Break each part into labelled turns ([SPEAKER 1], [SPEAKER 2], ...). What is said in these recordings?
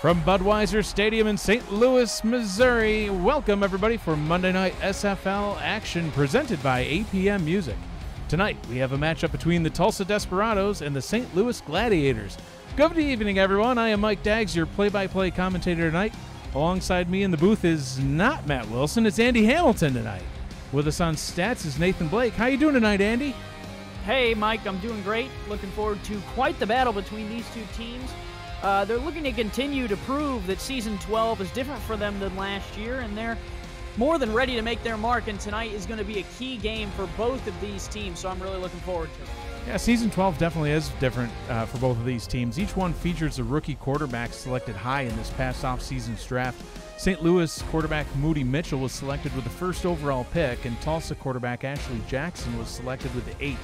[SPEAKER 1] From Budweiser Stadium in St. Louis, Missouri, welcome everybody for Monday Night SFL action presented by APM Music. Tonight, we have a matchup between the Tulsa Desperados and the St. Louis Gladiators. Good evening, everyone. I am Mike Daggs, your play-by-play commentator tonight. Alongside me in the booth is not Matt Wilson, it's Andy Hamilton tonight. With us on stats is Nathan Blake. How you doing tonight, Andy?
[SPEAKER 2] Hey, Mike, I'm doing great. Looking forward to quite the battle between these two teams. They're looking to continue to prove that Season 12 is different for them than last year, and they're more than ready to make their mark, and tonight is going to be a key game for both of these teams, so I'm really looking forward to it.
[SPEAKER 1] Yeah, Season 12 definitely is different for both of these teams. Each one features a rookie quarterback selected high in this past off-season's draft. St. Louis quarterback Moody Mitchell was selected with the first overall pick, and Tulsa quarterback Ashley Jackson was selected with the 8th.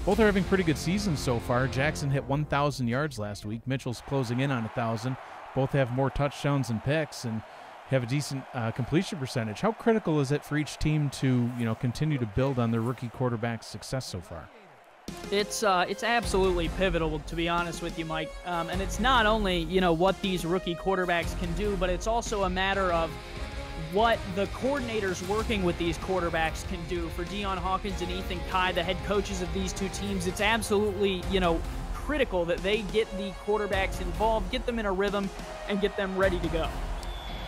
[SPEAKER 1] Both are having pretty good seasons so far. Jackson hit 1,000 yards last week. Mitchell's closing in on 1,000. Both have more touchdowns and picks and have a decent completion percentage. How critical is it for each team to, continue to build on their rookie quarterback's success so far?
[SPEAKER 2] It's absolutely pivotal, to be honest with you, Mike. And it's not only, what these rookie quarterbacks can do, but it's also a matter of what the coordinators working with these quarterbacks can do. For Deion Hawkins and Ethan Kai, the head coaches of these two teams, it's absolutely, critical that they get the quarterbacks involved, get them in a rhythm, and get them ready to go.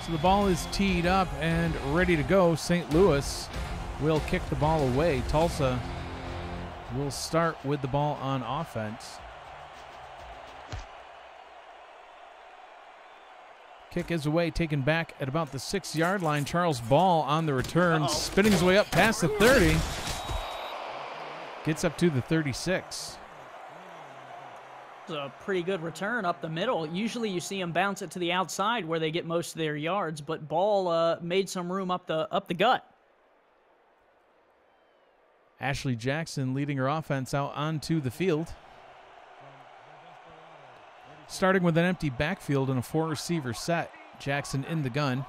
[SPEAKER 1] So the ball is teed up and ready to go. St. Louis will kick the ball away. Tulsa will start with the ball on offense. Kick is away, taken back at about the 6-yard line. Charles Ball on the return, spinning his way up past the 30. Gets up to the 36.
[SPEAKER 2] It's a pretty good return up the middle. Usually you see them bounce it to the outside where they get most of their yards, but Ball made some room up the gut.
[SPEAKER 1] Ashley Jackson leading her offense out onto the field. Starting with an empty backfield and a 4-receiver set. Jackson in the gun.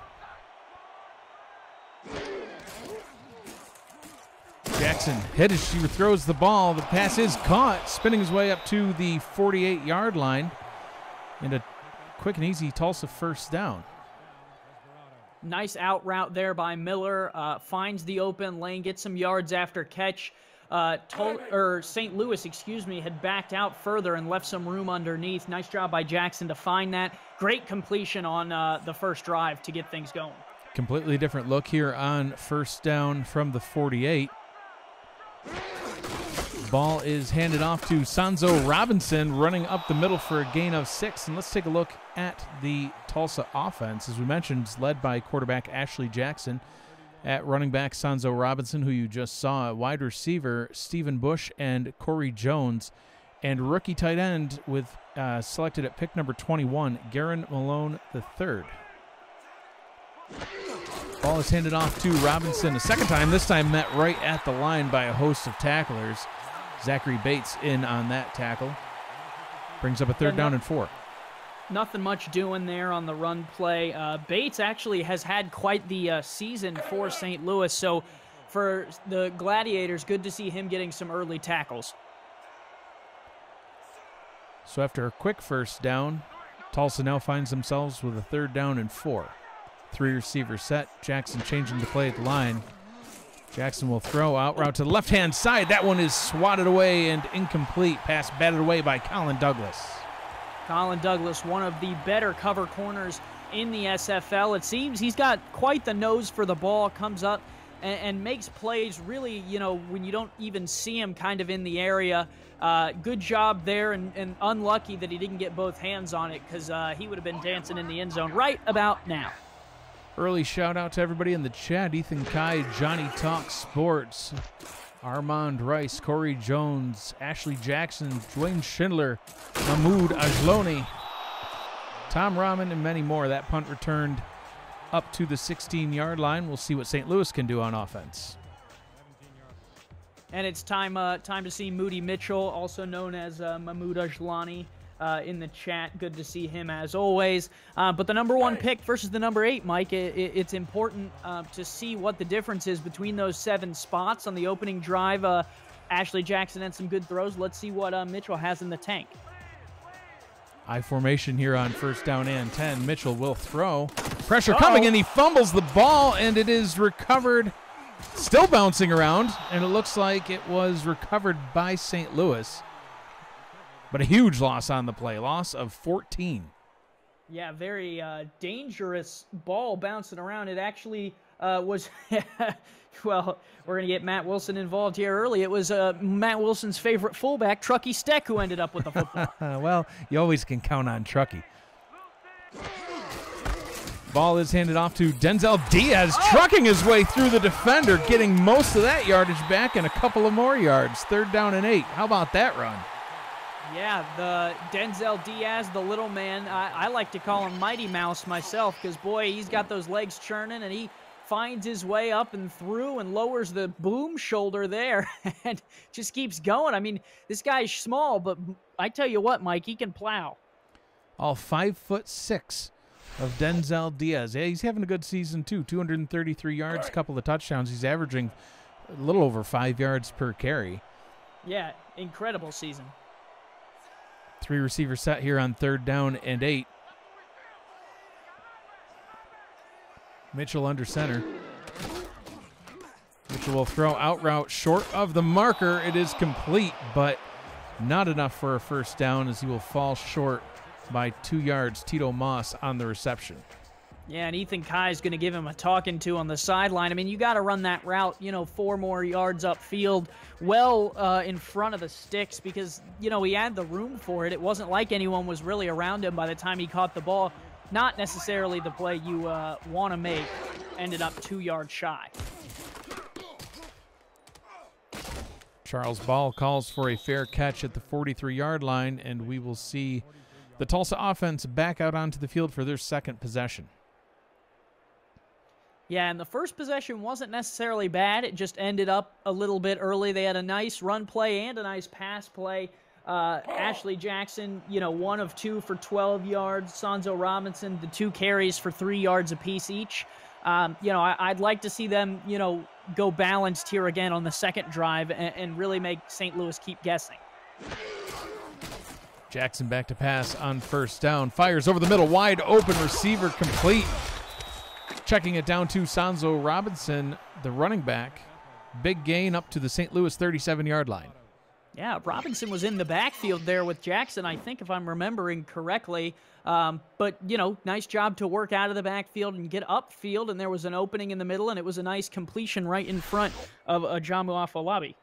[SPEAKER 1] Jackson hit as she throws the ball. The pass is caught, spinning his way up to the 48-yard line. And a quick and easy Tulsa first down.
[SPEAKER 2] Nice out route there by Miller. Finds the open lane, gets some yards after catch. St. Louis, had backed out further and left some room underneath. Nice job by Jackson to find that. Great completion on the first drive to get things going.
[SPEAKER 1] Completely different look here on first down from the 48. Ball is handed off to Sanzo Robinson, running up the middle for a gain of 6. And let's take a look at the Tulsa offense. As we mentioned, it's led by quarterback Ashley Jackson. At running back, Sanzo Robinson, who you just saw. At wide receiver, Stephen Bush and Corey Jones. And rookie tight end with selected at pick number 21, Garen Malone III. Ball is handed off to Robinson a second time, this time met right at the line by a host of tacklers. Zachary Bates in on that tackle. Brings up a third down and 4.
[SPEAKER 2] Nothing much doing there on the run play. Bates actually has had quite the season for St. Louis, so for the Gladiators, good to see him getting some early tackles.
[SPEAKER 1] So after a quick first down, Tulsa now finds themselves with a third down and 4. 3-receiver set. Jackson changing the play at the line. Jackson will throw out route to the left-hand side. That one is swatted away and incomplete. Pass batted away by Colin Douglas.
[SPEAKER 2] Colin Douglas, one of the better cover corners in the SFL. It seems he's got quite the nose for the ball, comes up and makes plays really, when you don't even see him kind of in the area. Good job there, and unlucky that he didn't get both hands on it, because he would have been dancing in the end zone right about now.
[SPEAKER 1] Early shout out to everybody in the chat. Ethan Kai, Johnny Talk Sports, Armand Rice, Corey Jones, Ashley Jackson, Dwayne Schindler, Mahmoud Ajloni, Tom Rahman, and many more. That punt returned up to the 16-yard line. We'll see what St. Louis can do on offense.
[SPEAKER 2] And it's time to see Moody Mitchell, also known as Mahmoud Ajlani, in the chat. Good to see him as always. But the number 1 pick versus the number 8, Mike, it's important to see what the difference is between those 7 spots on the opening drive. Ashley Jackson had some good throws. Let's see what Mitchell has in the tank.
[SPEAKER 1] I formation here on first down and 10. Mitchell will throw. Pressure coming, and he fumbles the ball, and it is recovered. Still bouncing around, and it looks like it was recovered by St. Louis. But a huge loss on the play, loss of 14.
[SPEAKER 2] Yeah, very dangerous ball bouncing around. It actually was, well, we're going to get Matt Wilson involved here early. It was Matt Wilson's favorite fullback, Truckee Steck, who ended up with the football.
[SPEAKER 1] Well, you always can count on Truckee. Ball is handed off to Denzel Diaz, trucking his way through the defender, getting most of that yardage back and a couple of more yards. 3rd down and 8. How about that run?
[SPEAKER 2] Yeah, the Denzel Diaz, the little man, I like to call him Mighty Mouse myself because, boy, he's got those legs churning, and he finds his way up and through and lowers the boom shoulder there and just keeps going. I mean, this guy's small, but I tell you what, Mike, he can plow.
[SPEAKER 1] All 5'6" of Denzel Diaz. Yeah, he's having a good season, too. 233 yards, a couple of touchdowns. He's averaging a little over 5 yards per carry.
[SPEAKER 2] Yeah, incredible season.
[SPEAKER 1] 3 receiver set here on 3rd down and 8. Mitchell under center. Mitchell will throw out route short of the marker. It is complete, but not enough for a first down as he will fall short by 2 yards. Tito Moss on the reception.
[SPEAKER 2] Yeah, and Ethan Kai is going to give him a talking to on the sideline. I mean, you got to run that route, 4 more yards upfield, well in front of the sticks because, he had the room for it. It wasn't like anyone was really around him by the time he caught the ball. Not necessarily the play you want to make. Ended up 2 yards shy.
[SPEAKER 1] Charles Ball calls for a fair catch at the 43-yard line, and we will see the Tulsa offense back out onto the field for their second possession.
[SPEAKER 2] Yeah, and the first possession wasn't necessarily bad. It just ended up a little bit early. They had a nice run play and a nice pass play. Ashley Jackson, 1 of 2 for 12 yards. Sanzo Robinson, the 2 carries for 3 yards apiece each. I'd like to see them, go balanced here again on the second drive and really make St. Louis keep guessing.
[SPEAKER 1] Jackson back to pass on first down. Fires over the middle. Wide open receiver complete. Checking it down to Sanzo Robinson, the running back. Big gain up to the St. Louis 37-yard line.
[SPEAKER 2] Yeah, Robinson was in the backfield there with Jackson, I think, if I'm remembering correctly. But, nice job to work out of the backfield and get upfield, and there was an opening in the middle, and it was a nice completion right in front of Ajamu Afolabi.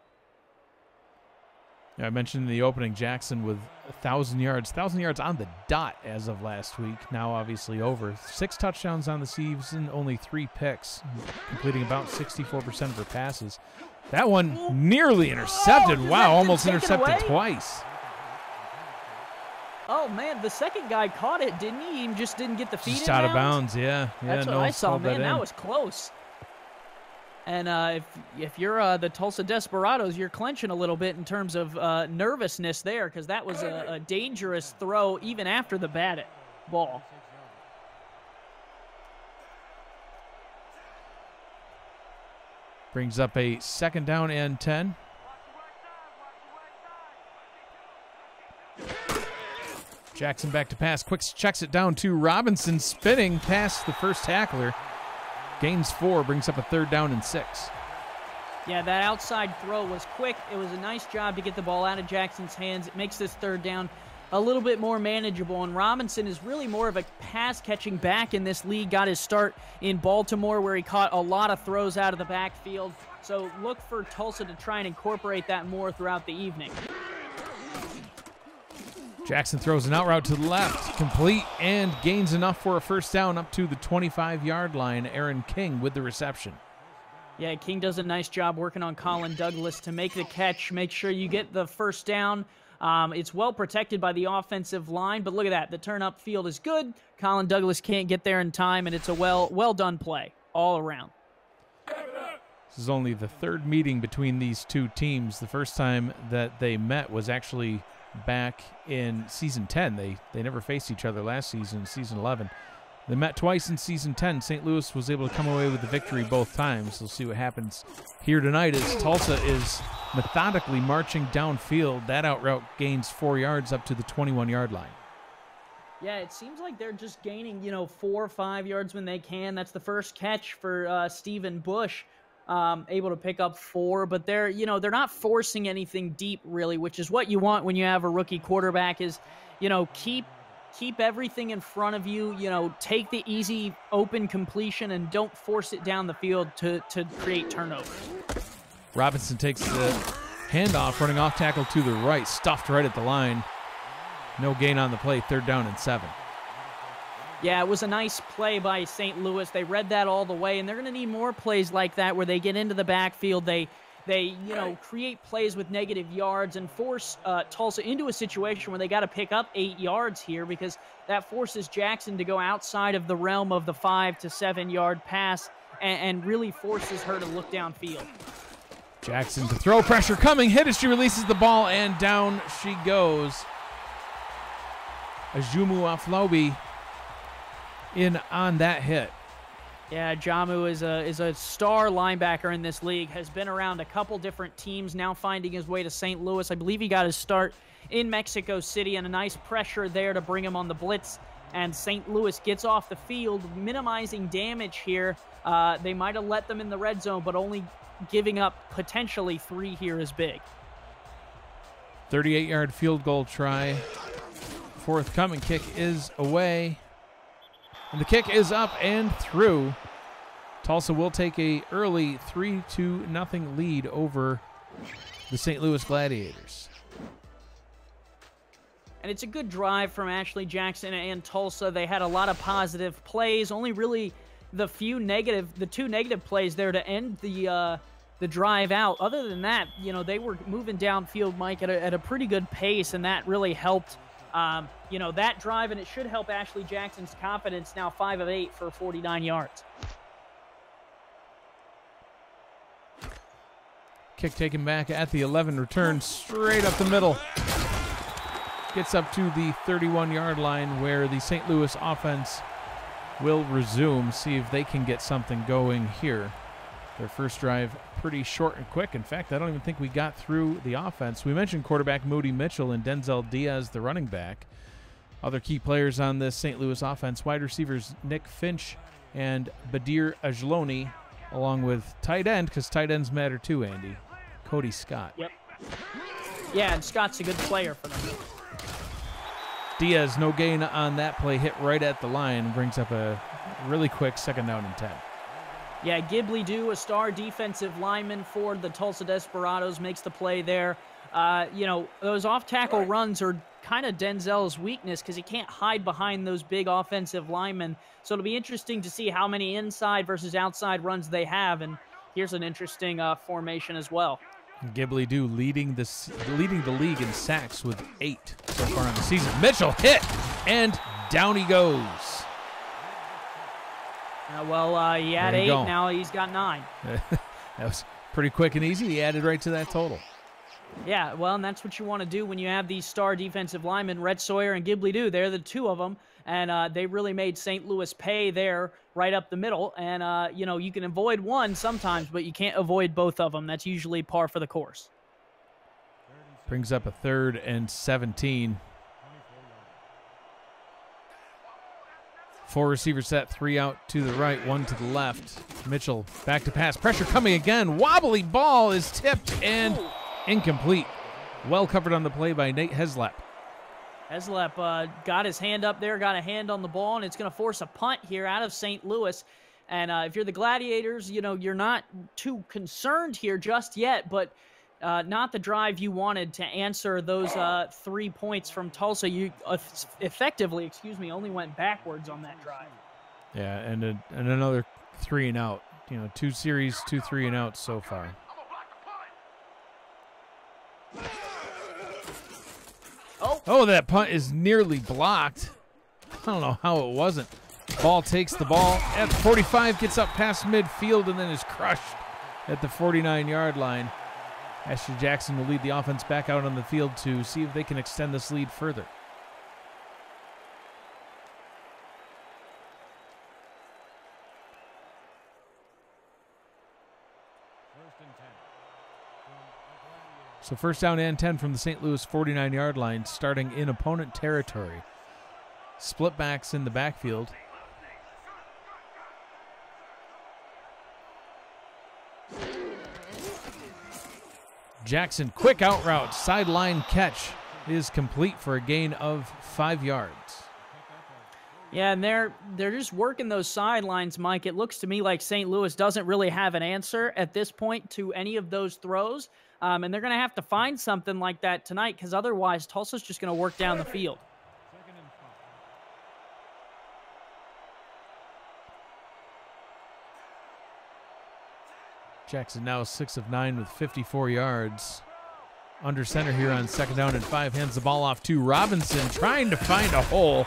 [SPEAKER 1] Yeah, I mentioned in the opening Jackson with 1,000 yards. 1,000 yards on the dot as of last week. Now obviously over. 6 touchdowns on the season, only 3 picks, completing about 64% of her passes. That one nearly intercepted. Wow, almost intercepted twice.
[SPEAKER 2] Oh, man, the second guy caught it, didn't he? He just didn't get the feet
[SPEAKER 1] just
[SPEAKER 2] in
[SPEAKER 1] out of bounds, yeah.
[SPEAKER 2] That's what I saw, man. That was close. And if you're the Tulsa Desperados, you're clenching a little bit in terms of nervousness there because that was a dangerous throw even after the batted ball.
[SPEAKER 1] Brings up a 2nd down and 10. Jackson back to pass. Quick checks it down to Robinson, spinning past the first tackler. Gains 4, brings up a 3rd down and 6.
[SPEAKER 2] Yeah, that outside throw was quick. It was a nice job to get the ball out of Jackson's hands. It makes this 3rd down a little bit more manageable. And Robinson is really more of a pass-catching back in this league. Got his start in Baltimore where he caught a lot of throws out of the backfield. So look for Tulsa to try and incorporate that more throughout the evening.
[SPEAKER 1] Jackson throws an out route to the left, complete, and gains enough for a first down up to the 25-yard line. Aaron King with the reception.
[SPEAKER 2] Yeah, King does a nice job working on Colin Douglas to make the catch, make sure you get the first down. It's well protected by the offensive line, but look at that. The turn up field is good. Colin Douglas can't get there in time, and it's a well done play all around.
[SPEAKER 1] This is only the 3rd meeting between these two teams. The first time that they met was actually back in season 10. They never faced each other last season, season 11. They met twice in season 10. St. Louis was able to come away with the victory both times. We'll see what happens here tonight as Tulsa is methodically marching downfield. That out route gains 4 yards up to the 21-yard line.
[SPEAKER 2] Yeah, it seems like they're just gaining, 4 or 5 yards when they can. That's the first catch for Stephen Bush, able to pick up 4. But they're not forcing anything deep really, which is what you want when you have a rookie quarterback. Is keep everything in front of you. Take the easy open completion and don't force it down the field to create turnovers.
[SPEAKER 1] Robinson takes the handoff, running off tackle to the right, stuffed right at the line. No gain on the play, 3rd down and 7.
[SPEAKER 2] Yeah, it was a nice play by St. Louis. They read that all the way, and they're going to need more plays like that where they get into the backfield. They create plays with negative yards and force Tulsa into a situation where they got to pick up 8 yards here, because that forces Jackson to go outside of the realm of the 5 to 7 yard pass and really forces her to look downfield.
[SPEAKER 1] Jackson to throw, pressure coming, hit as she releases the ball, and down she goes. Ajumu Aflobi in on that hit.
[SPEAKER 2] Yeah, Jamu is a star linebacker in this league. Has been around a couple different teams, now finding his way to St. Louis. I believe he got his start in Mexico City, and a nice pressure there to bring him on the blitz. And St. Louis gets off the field, minimizing damage here. They might have let them in the red zone, but only giving up potentially 3 here is big.
[SPEAKER 1] 38-yard field goal try. Forthcoming. Kick is away. And the kick is up and through. Tulsa will take a early 3-0 lead over the St. Louis Gladiators.
[SPEAKER 2] And it's a good drive from Ashley Jackson and Tulsa. They had a lot of positive plays. Only really the 2 negative plays there to end the drive out. Other than that, they were moving downfield, Mike, at a pretty good pace, and that really helped. That drive, and it should help Ashley Jackson's confidence, now 5 of 8 for 49 yards.
[SPEAKER 1] Kick taken back at the 11, return straight up the middle. Gets up to the 31-yard line where the St. Louis offense will resume, see if they can get something going here. Their first drive pretty short and quick. In fact, I don't even think we got through the offense. We mentioned quarterback Moody Mitchell and Denzel Diaz, the running back. Other key players on this St. Louis offense, wide receivers Nick Finch and Badir Ajloni, along with tight end, because tight ends matter too, Andy, Cody Scott.
[SPEAKER 2] Yep. Yeah, and Scott's a good player for them.
[SPEAKER 1] Diaz, no gain on that play, hit right at the line, brings up a really quick 2nd down and 10.
[SPEAKER 2] Yeah, Ghibli-Doo, a star defensive lineman for the Tulsa Desperados, makes the play there. Those off-tackle runs are kind of Denzel's weakness because he can't hide behind those big offensive linemen. So it'll be interesting to see how many inside versus outside runs they have. And here's an interesting formation as well.
[SPEAKER 1] Ghibli-Doo leading the league in sacks with 8 so far in the season. Mitchell hit, and down he goes.
[SPEAKER 2] He had 8, now he's got 9.
[SPEAKER 1] That was pretty quick and easy. He added right to that total.
[SPEAKER 2] Yeah, well, and that's what you want to do when you have these star defensive linemen, Rhett Sawyer and Ghibli-Doo. They're the 2 of them, and they really made St. Louis pay there right up the middle. And, you can avoid one sometimes, but you can't avoid both of them. That's usually par for the course.
[SPEAKER 1] Brings up a 3rd and 17. 4 receiver set, 3 out to the right, 1 to the left. Mitchell back to pass. Pressure coming again. Wobbly ball is tipped and incomplete. Well covered on the play by Nate Heslep.
[SPEAKER 2] Heslep got his hand up there, got a hand on the ball, and it's going to force a punt here out of St. Louis. And if you're the Gladiators, you're not too concerned here just yet, but not the drive you wanted to answer those 3 points from Tulsa. You effectively, only went backwards on that drive.
[SPEAKER 1] Yeah, and another 3 and out. 2 series, 2 3 and outs so far. Oh, that punt is nearly blocked. I don't know how it wasn't. Ball takes the ball at 45, gets up past midfield, and then is crushed at the 49-yard line. Ashley Jackson will lead the offense back out on the field to see if they can extend this lead further. So 1st down and 10 from the St. Louis 49-yard line, starting in opponent territory. split backs in the backfield. Jackson, quick out route, sideline catch is complete for a gain of 5 yards.
[SPEAKER 2] Yeah, and they're just working those sidelines, Mike. It looks to me like St. Louis doesn't really have an answer at this point to any of those throws, and they're going to have to find something like that tonight because otherwise Tulsa's just going to work down the field.
[SPEAKER 1] Jackson now 6 of 9 with 54 yards. Under center here on 2nd down and 5. Hands the ball off to Robinson, trying to find a hole.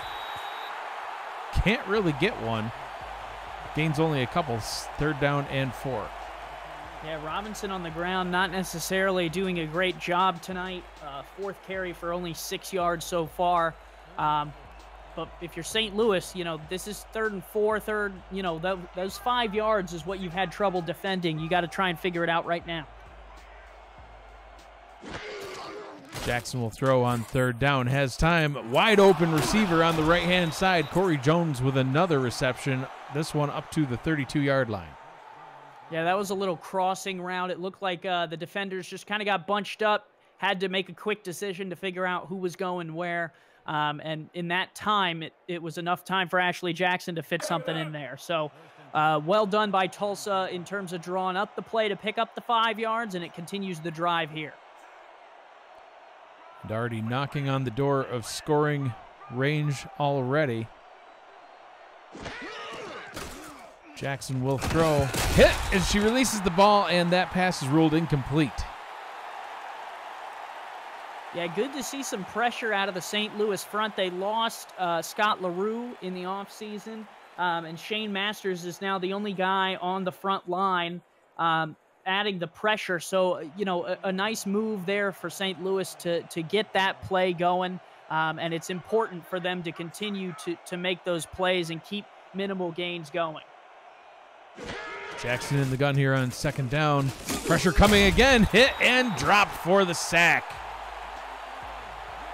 [SPEAKER 1] Can't really get one. Gains only a couple. 3rd down and 4.
[SPEAKER 2] Yeah, Robinson on the ground, not necessarily doing a great job tonight. 4th carry for only 6 yards so far. But if you're St. Louis, you know, this is 3rd and 4, you know, those 5 yards is what you've had trouble defending. You got to try and figure it out right now.
[SPEAKER 1] Jackson will throw on 3rd down. Has time. Wide open receiver on the right-hand side. Corey Jones with another reception. This one up to the 32-yard line.
[SPEAKER 2] Yeah, that was a little crossing route. It looked like the defenders just kind of got bunched up, had to make a quick decision to figure out who was going where. And in that time, it was enough time for Ashley Jackson to fit something in there. So well done by Tulsa in terms of drawing up the play to pick up the 5 yards, and it continues the drive here.
[SPEAKER 1] And already knocking on the door of scoring range already. Jackson will throw. Hit as she releases the ball, and that pass is ruled incomplete.
[SPEAKER 2] Yeah, good to see some pressure out of the St. Louis front. They lost Scott LaRue in the offseason, and Shane Masters is now the only guy on the front line adding the pressure. So, you know, a nice move there for St. Louis to get that play going, and it's important for them to continue to make those plays and keep minimal gains going.
[SPEAKER 1] Jackson in the gun here on 2nd down. Pressure coming again. Hit and dropped for the sack.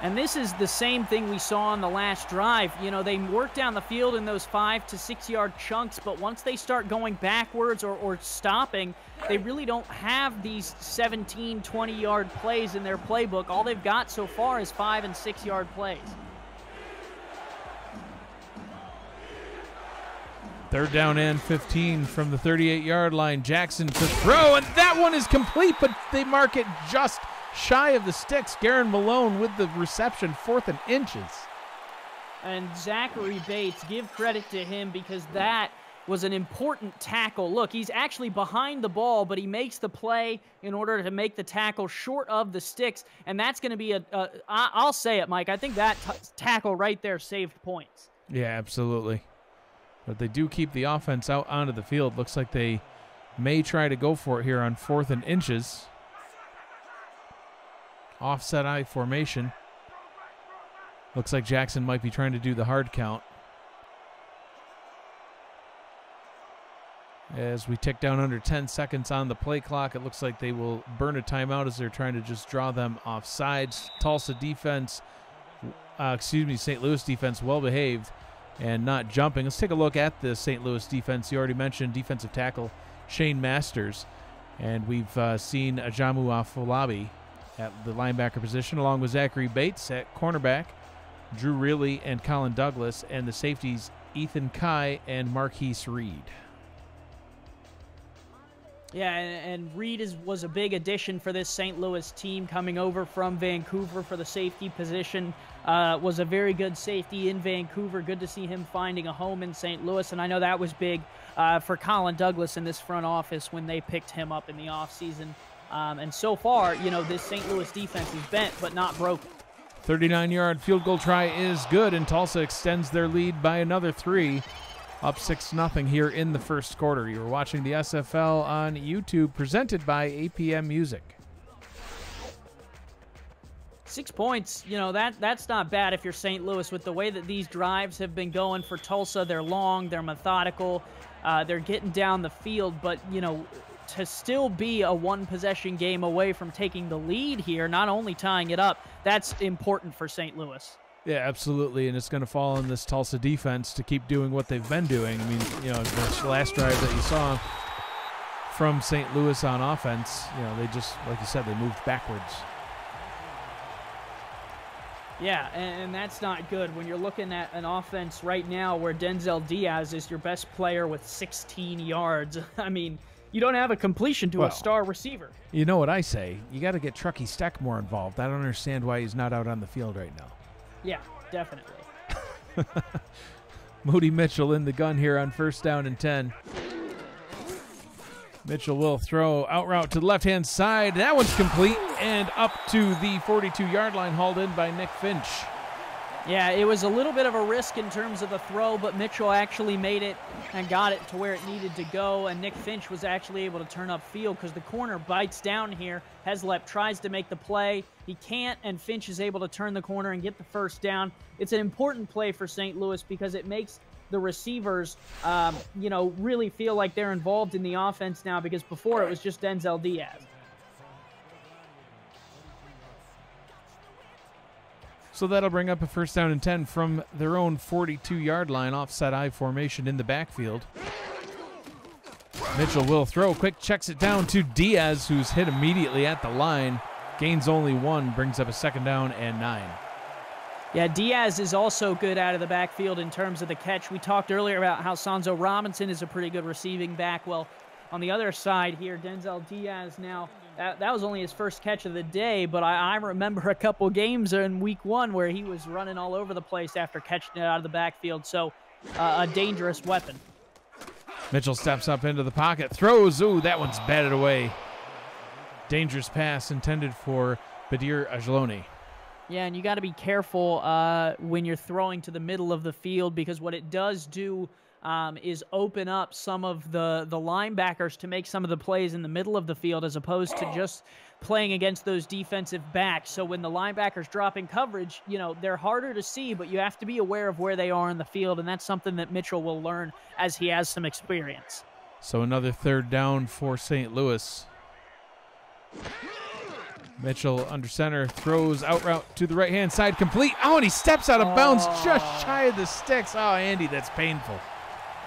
[SPEAKER 2] And this is the same thing we saw on the last drive. You know, they work down the field in those 5 to 6 yard chunks, but once they start going backwards or stopping, they really don't have these 17, 20-yard plays in their playbook. All they've got so far is 5 and 6 yard plays.
[SPEAKER 1] 3rd down and 15 from the 38-yard line. Jackson to throw, and that one is complete, but they mark it just shy of the sticks. Garen Malone with the reception, 4th and inches.
[SPEAKER 2] And Zachary Bates, give credit to him because that was an important tackle. Look, he's actually behind the ball, but he makes the play in order to make the tackle short of the sticks, and that's going to be I'll say it, Mike, I think that tackle right there saved points.
[SPEAKER 1] Yeah, absolutely. But they do keep the offense out onto the field. Looks like they may try to go for it here on 4th and inches. Offset I formation. Looks like Jackson might be trying to do the hard count. As we tick down under 10 seconds on the play clock, it looks like they will burn a timeout as they're trying to just draw them off sides. Tulsa defense, St. Louis defense, well behaved and not jumping. Let's take a look at the St. Louis defense. You already mentioned defensive tackle Shane Masters, and we've seen Ajamu Afolabi at the linebacker position, along with Zachary Bates at cornerback, Drew Reilly and Colin Douglas, and the safeties Ethan Kai and Marquise Reed.
[SPEAKER 2] Yeah, and Reed was a big addition for this St. Louis team coming over from Vancouver for the safety position. Was a very good safety in Vancouver. Good to see him finding a home in St. Louis, and I know that was big for Colin Douglas in this front office when they picked him up in the offseason. And so far, you know, this St. Louis defense is bent but not broken.
[SPEAKER 1] 39-yard field goal try is good, and Tulsa extends their lead by another 3. Up 6-0 here in the first quarter. You're watching the SFL on YouTube, presented by APM Music.
[SPEAKER 2] 6 points, you know, that's not bad if you're St. Louis. With the way that these drives have been going for Tulsa, they're long, they're methodical, they're getting down the field, but, you know, to still be a one-possession game away from taking the lead here, not only tying it up, that's important for St. Louis.
[SPEAKER 1] Yeah, absolutely, and it's going to fall on this Tulsa defense to keep doing what they've been doing. I mean, you know, this last drive that you saw from St. Louis on offense, you know, they just, like you said, they moved backwards.
[SPEAKER 2] Yeah, and that's not good when you're looking at an offense right now where Denzel Diaz is your best player with 16 yards. I mean, you don't have a completion to a star receiver.
[SPEAKER 1] You know what I say? You got to get Truckee Steck more involved. I don't understand why he's not out on the field right now.
[SPEAKER 2] Yeah, definitely.
[SPEAKER 1] Moody Mitchell in the gun here on 1st down and 10. Mitchell will throw out route to the left-hand side. That one's complete and up to the 42-yard line, hauled in by Nick Finch.
[SPEAKER 2] Yeah, it was a little bit of a risk in terms of the throw, but Mitchell actually made it and got it to where it needed to go, and Nick Finch was actually able to turn up field because the corner bites down here. Heslep tries to make the play. He can't, and Finch is able to turn the corner and get the first down. It's an important play for St. Louis because it makes the receivers, you know, really feel like they're involved in the offense now, because before it was just Denzel Diaz.
[SPEAKER 1] So that'll bring up a 1st down and 10 from their own 42-yard line, offset I formation in the backfield. Mitchell will throw, quick checks it down to Diaz, who's hit immediately at the line. Gains only 1, brings up a 2nd down and 9.
[SPEAKER 2] Yeah, Diaz is also good out of the backfield in terms of the catch. We talked earlier about how Sonzo Robinson is a pretty good receiving back. Well, on the other side here, Denzel Diaz now, that was only his first catch of the day, but I remember a couple games in week 1 where he was running all over the place after catching it out of the backfield. So a dangerous weapon.
[SPEAKER 1] Mitchell steps up into the pocket, throws. Ooh, that one's batted away. Dangerous pass intended for Badir Ajloni.
[SPEAKER 2] Yeah, and you got to be careful when you're throwing to the middle of the field, because what it does do is open up some of the linebackers to make some of the plays in the middle of the field, as opposed to just playing against those defensive backs. So when the linebackers drop in coverage, you know, they're harder to see, but you have to be aware of where they are in the field, and that's something that Mitchell will learn as he has some experience.
[SPEAKER 1] So another 3rd down for St. Louis. Mitchell under center, throws out route to the right-hand side, complete. Oh, and he steps out of bounds just shy of the sticks. Oh, Andy, that's painful.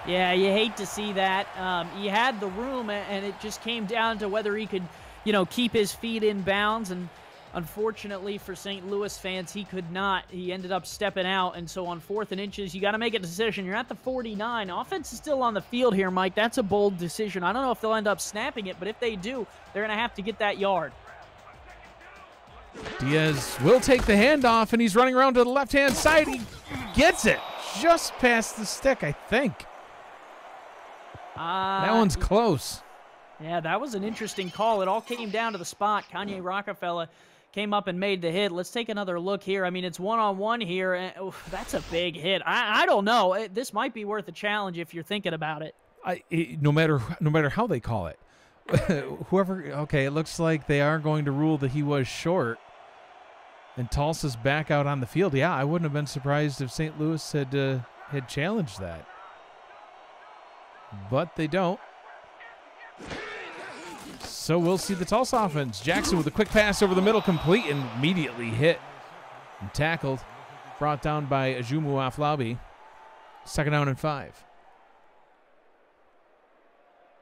[SPEAKER 2] Yeah, you hate to see that. He had the room, and it just came down to whether he could, you know, keep his feet in bounds. And unfortunately for St. Louis fans, he could not. He ended up stepping out, and so on 4th and inches, you got to make a decision. You're at the 49. Offense is still on the field here, Mike. That's a bold decision. I don't know if they'll end up snapping it, but if they do, they're going to have to get that yard.
[SPEAKER 1] Diaz will take the handoff, and he's running around to the left-hand side. He gets it just past the stick, I think. That one's close.
[SPEAKER 2] Yeah, that was an interesting call. It all came down to the spot. Kanye Rockefeller came up and made the hit. Let's take another look here. I mean, it's one-on-one here. And, that's a big hit. I don't know. This might be worth a challenge if you're thinking about it.
[SPEAKER 1] No matter how they call it. Whoever, okay, it looks like they are going to rule that he was short. And Tulsa's back out on the field. Yeah, I wouldn't have been surprised if St. Louis had challenged that. But they don't. So we'll see the Tulsa offense. Jackson with a quick pass over the middle, complete, and immediately hit and tackled. Brought down by Ajumu Aflabi. 2nd down and 5.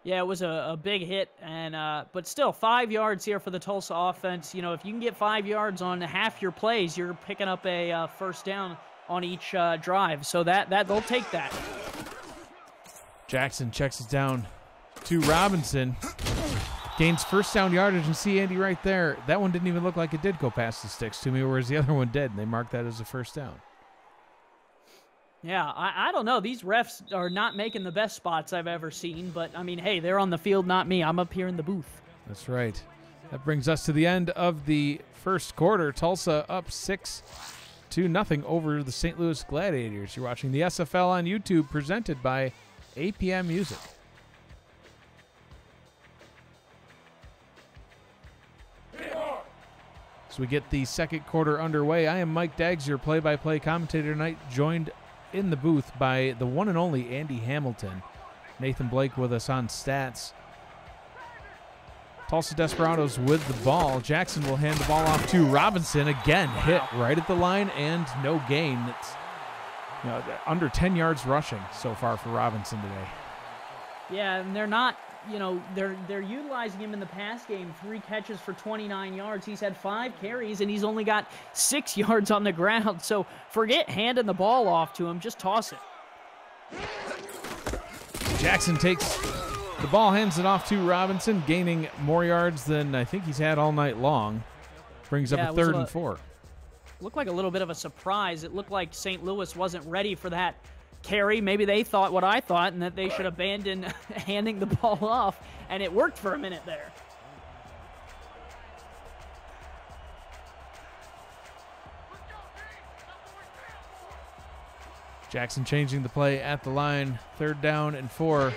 [SPEAKER 2] Yeah, it was a big hit, and but still 5 yards here for the Tulsa offense. You know, if you can get 5 yards on half your plays, you're picking up a 1st down on each drive. So that they'll take that.
[SPEAKER 1] Jackson checks it down to Robinson. Gains 1st down yardage, and see Andy right there. That one didn't even look like it did go past the sticks to me, whereas the other one did, and they marked that as a 1st down.
[SPEAKER 2] Yeah, I don't know. These refs are not making the best spots I've ever seen, but, I mean, hey, they're on the field, not me. I'm up here in the booth.
[SPEAKER 1] That's right. That brings us to the end of the 1st quarter. Tulsa up 6-0 over the St. Louis Gladiators. You're watching the SFL on YouTube, presented by APM Music. As we get the 2nd quarter underway, I am Mike Daggs, your play-by-play commentator tonight, joined in the booth by the one and only Andy Hamilton. Nathan Blake with us on stats. Tulsa Desperados with the ball. Jackson will hand the ball off to Robinson. Again, hit right at the line and no gain. It's under 10 yards rushing so far for Robinson today.
[SPEAKER 2] Yeah, and they're not, they're utilizing him in the pass game. 3 catches for 29 yards. He's had 5 carries, and he's only got 6 yards on the ground. So forget handing the ball off to him. Just toss it.
[SPEAKER 1] Jackson takes the ball, hands it off to Robinson, gaining more yards than I think he's had all night long. Brings up a 3rd and 4.
[SPEAKER 2] Looked like a little bit of a surprise. It looked like St. Louis wasn't ready for that carry. Maybe they thought what I thought, and that they should abandon handing the ball off, and it worked for a minute there.
[SPEAKER 1] Jackson changing the play at the line. 3rd down and 4.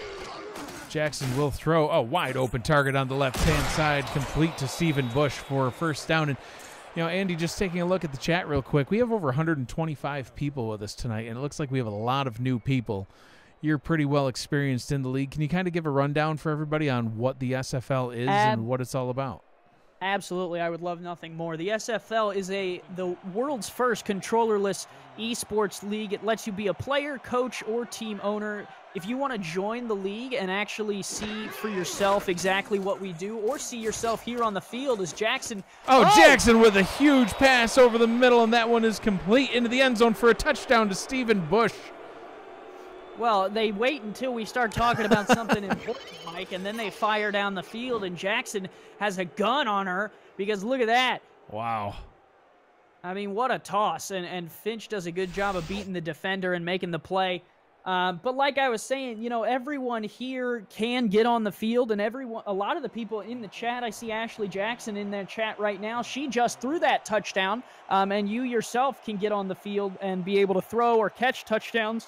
[SPEAKER 1] Jackson will throw a wide open target on the left-hand side, complete to Stephen Bush for a 1st down. And, Andy, just taking a look at the chat real quick, we have over 125 people with us tonight, and it looks like we have a lot of new people. You're pretty well experienced in the league. Can you kind of give a rundown for everybody on what the SFL is and what it's all about?
[SPEAKER 2] Absolutely. I would love nothing more. The SFL is the world's first controllerless esports league. It lets you be a player, coach, or team owner. If you want to join the league and actually see for yourself exactly what we do, or see yourself here on the field as Jackson.
[SPEAKER 1] Oh, Jackson with a huge pass over the middle, and that one is complete into the end zone for a touchdown to Stephen Bush.
[SPEAKER 2] Well, they wait until we start talking about something important, Mike, and then they fire down the field, and Jackson has a gun on her because look at that.
[SPEAKER 1] Wow.
[SPEAKER 2] I mean, what a toss, and Finch does a good job of beating the defender and making the play. But like I was saying, everyone here can get on the field, and a lot of the people in the chat, I see Ashley Jackson in that chat right now. She just threw that touchdown, and you yourself can get on the field and be able to throw or catch touchdowns.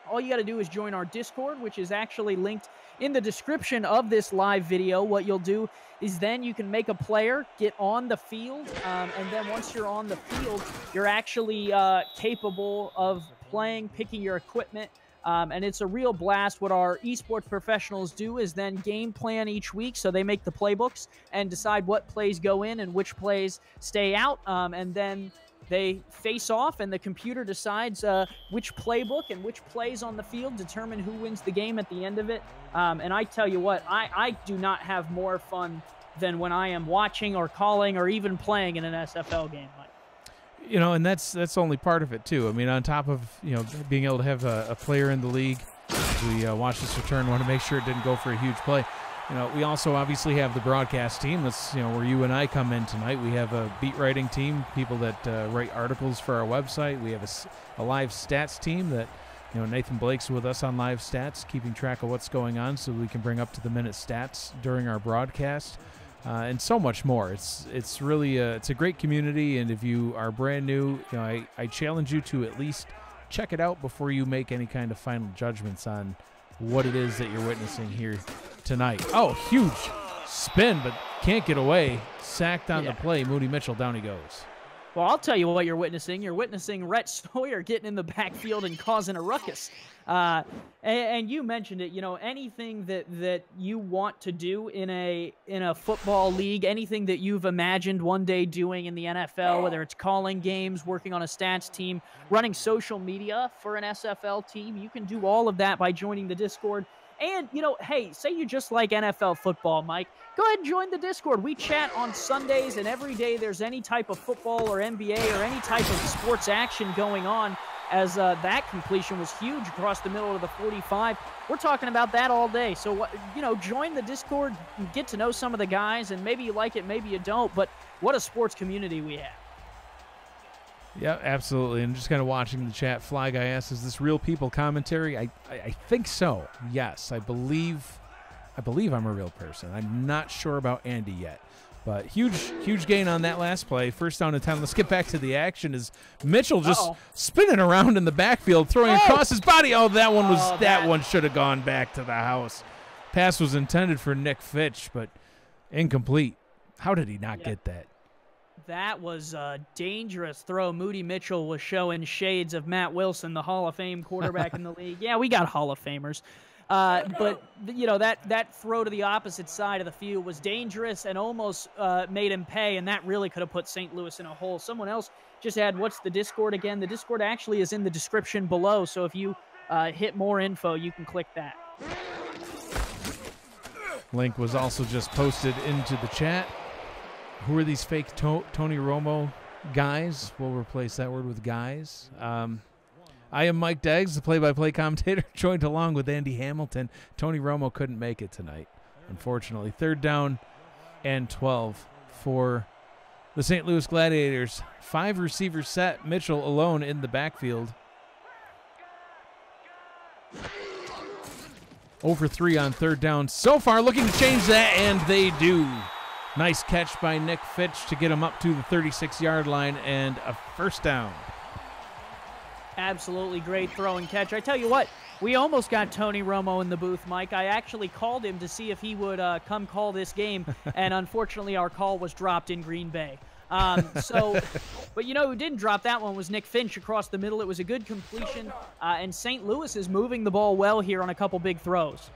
[SPEAKER 2] All you got to do is join our Discord, which is actually linked in the description of this live video. What you'll do is then you can make a player get on the field, and then once you're on the field, you're actually capable of playing, picking your equipment, and it's a real blast. What our esports professionals do is then game plan each week, so they make the playbooks and decide what plays go in and which plays stay out, and then they face off, and the computer decides which playbook and which plays on the field determine who wins the game at the end of it. And I tell you what, I do not have more fun than when I am watching or calling or even playing in an SFL game, Mike.
[SPEAKER 1] And that's only part of it, too. I mean, on top of, being able to have a player in the league, we watched this return, want to make sure it didn't go for a huge play. We also obviously have the broadcast team. That's, where you and I come in tonight. We have a beat writing team, people that write articles for our website. We have a live stats team that, Nathan Blake's with us on live stats, keeping track of what's going on so we can bring up to the minute stats during our broadcast, and so much more. It's really it's a great community, and if you are brand new, I challenge you to at least check it out before you make any kind of final judgments on what it is that you're witnessing here tonight. Oh, huge spin, but can't get away. Sacked on the play. Moody Mitchell, down he goes.
[SPEAKER 2] Well, I'll tell you what you're witnessing. You're witnessing Rhett Sawyer getting in the backfield and causing a ruckus. And you mentioned it, anything that you want to do in a football league, anything that you've imagined one day doing in the NFL, whether it's calling games, working on a stats team, running social media for an SFL team, you can do all of that by joining the Discord. And, hey, say you just like NFL football, Mike, go ahead and join the Discord. We chat on Sundays, and every day there's any type of football or NBA or any type of sports action going on, as that completion was huge across the middle of the 45. We're talking about that all day. So, join the Discord, get to know some of the guys, and maybe you like it, maybe you don't, but what a sports community we have.
[SPEAKER 1] Yeah, absolutely. And just kind of watching the chat, Fly Guy asks, is this real people commentary? I think so. Yes, I believe I'm a real person. I'm not sure about Andy yet. But huge gain on that last play. 1st down and 10. Let's get back to the action as Mitchell just spinning around in the backfield, throwing across his body. Oh, that one should have gone back to the house. Pass was intended for Nick Fitch, but incomplete. How did he not get that?
[SPEAKER 2] That was a dangerous throw. Moody Mitchell was showing shades of Matt Wilson, the Hall of Fame quarterback in the league. Yeah, we got Hall of Famers. But you know, that throw to the opposite side of the field was dangerous and almost made him pay, and that really could have put St. Louis in a hole. Someone else just had, what's the Discord again? The Discord actually is in the description below, so if you hit more info, you can click that.
[SPEAKER 1] Link was also just posted into the chat. Who are these fake Tony Romo guys? We'll replace that word with guys. I am Mike Deggs, the play-by-play commentator, joined along with Andy Hamilton. Tony Romo couldn't make it tonight, unfortunately. 3rd down and 12 for the St. Louis Gladiators. 5 receivers set. Mitchell alone in the backfield. Over 3 on 3rd down. So far looking to change that, and they do. Nice catch by Nick Fitch to get him up to the 36-yard line and a 1st down.
[SPEAKER 2] Absolutely great throw and catch. I tell you what, we almost got Tony Romo in the booth, Mike. I actually called him to see if he would come call this game, and unfortunately our call was dropped in Green Bay. But you know who didn't drop that one was Nick Finch across the middle. It was a good completion, and St. Louis is moving the ball well here on a couple big throws.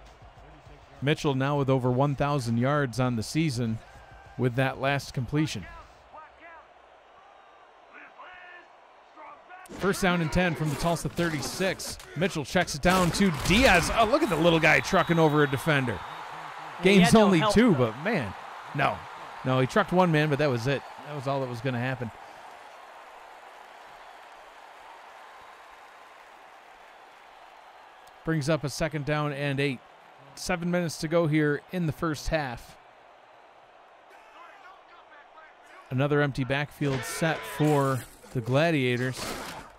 [SPEAKER 1] Mitchell now with over 1,000 yards on the season with that last completion. 1st down and 10 from the Tulsa 36. Mitchell checks it down to Diaz. Oh, look at the little guy trucking over a defender. Game's only 2, but man, no, he trucked one man, but that was it. That was all that was going to happen. Brings up a 2nd down and 8. 7 minutes to go here in the first half. Another empty backfield set for the Gladiators.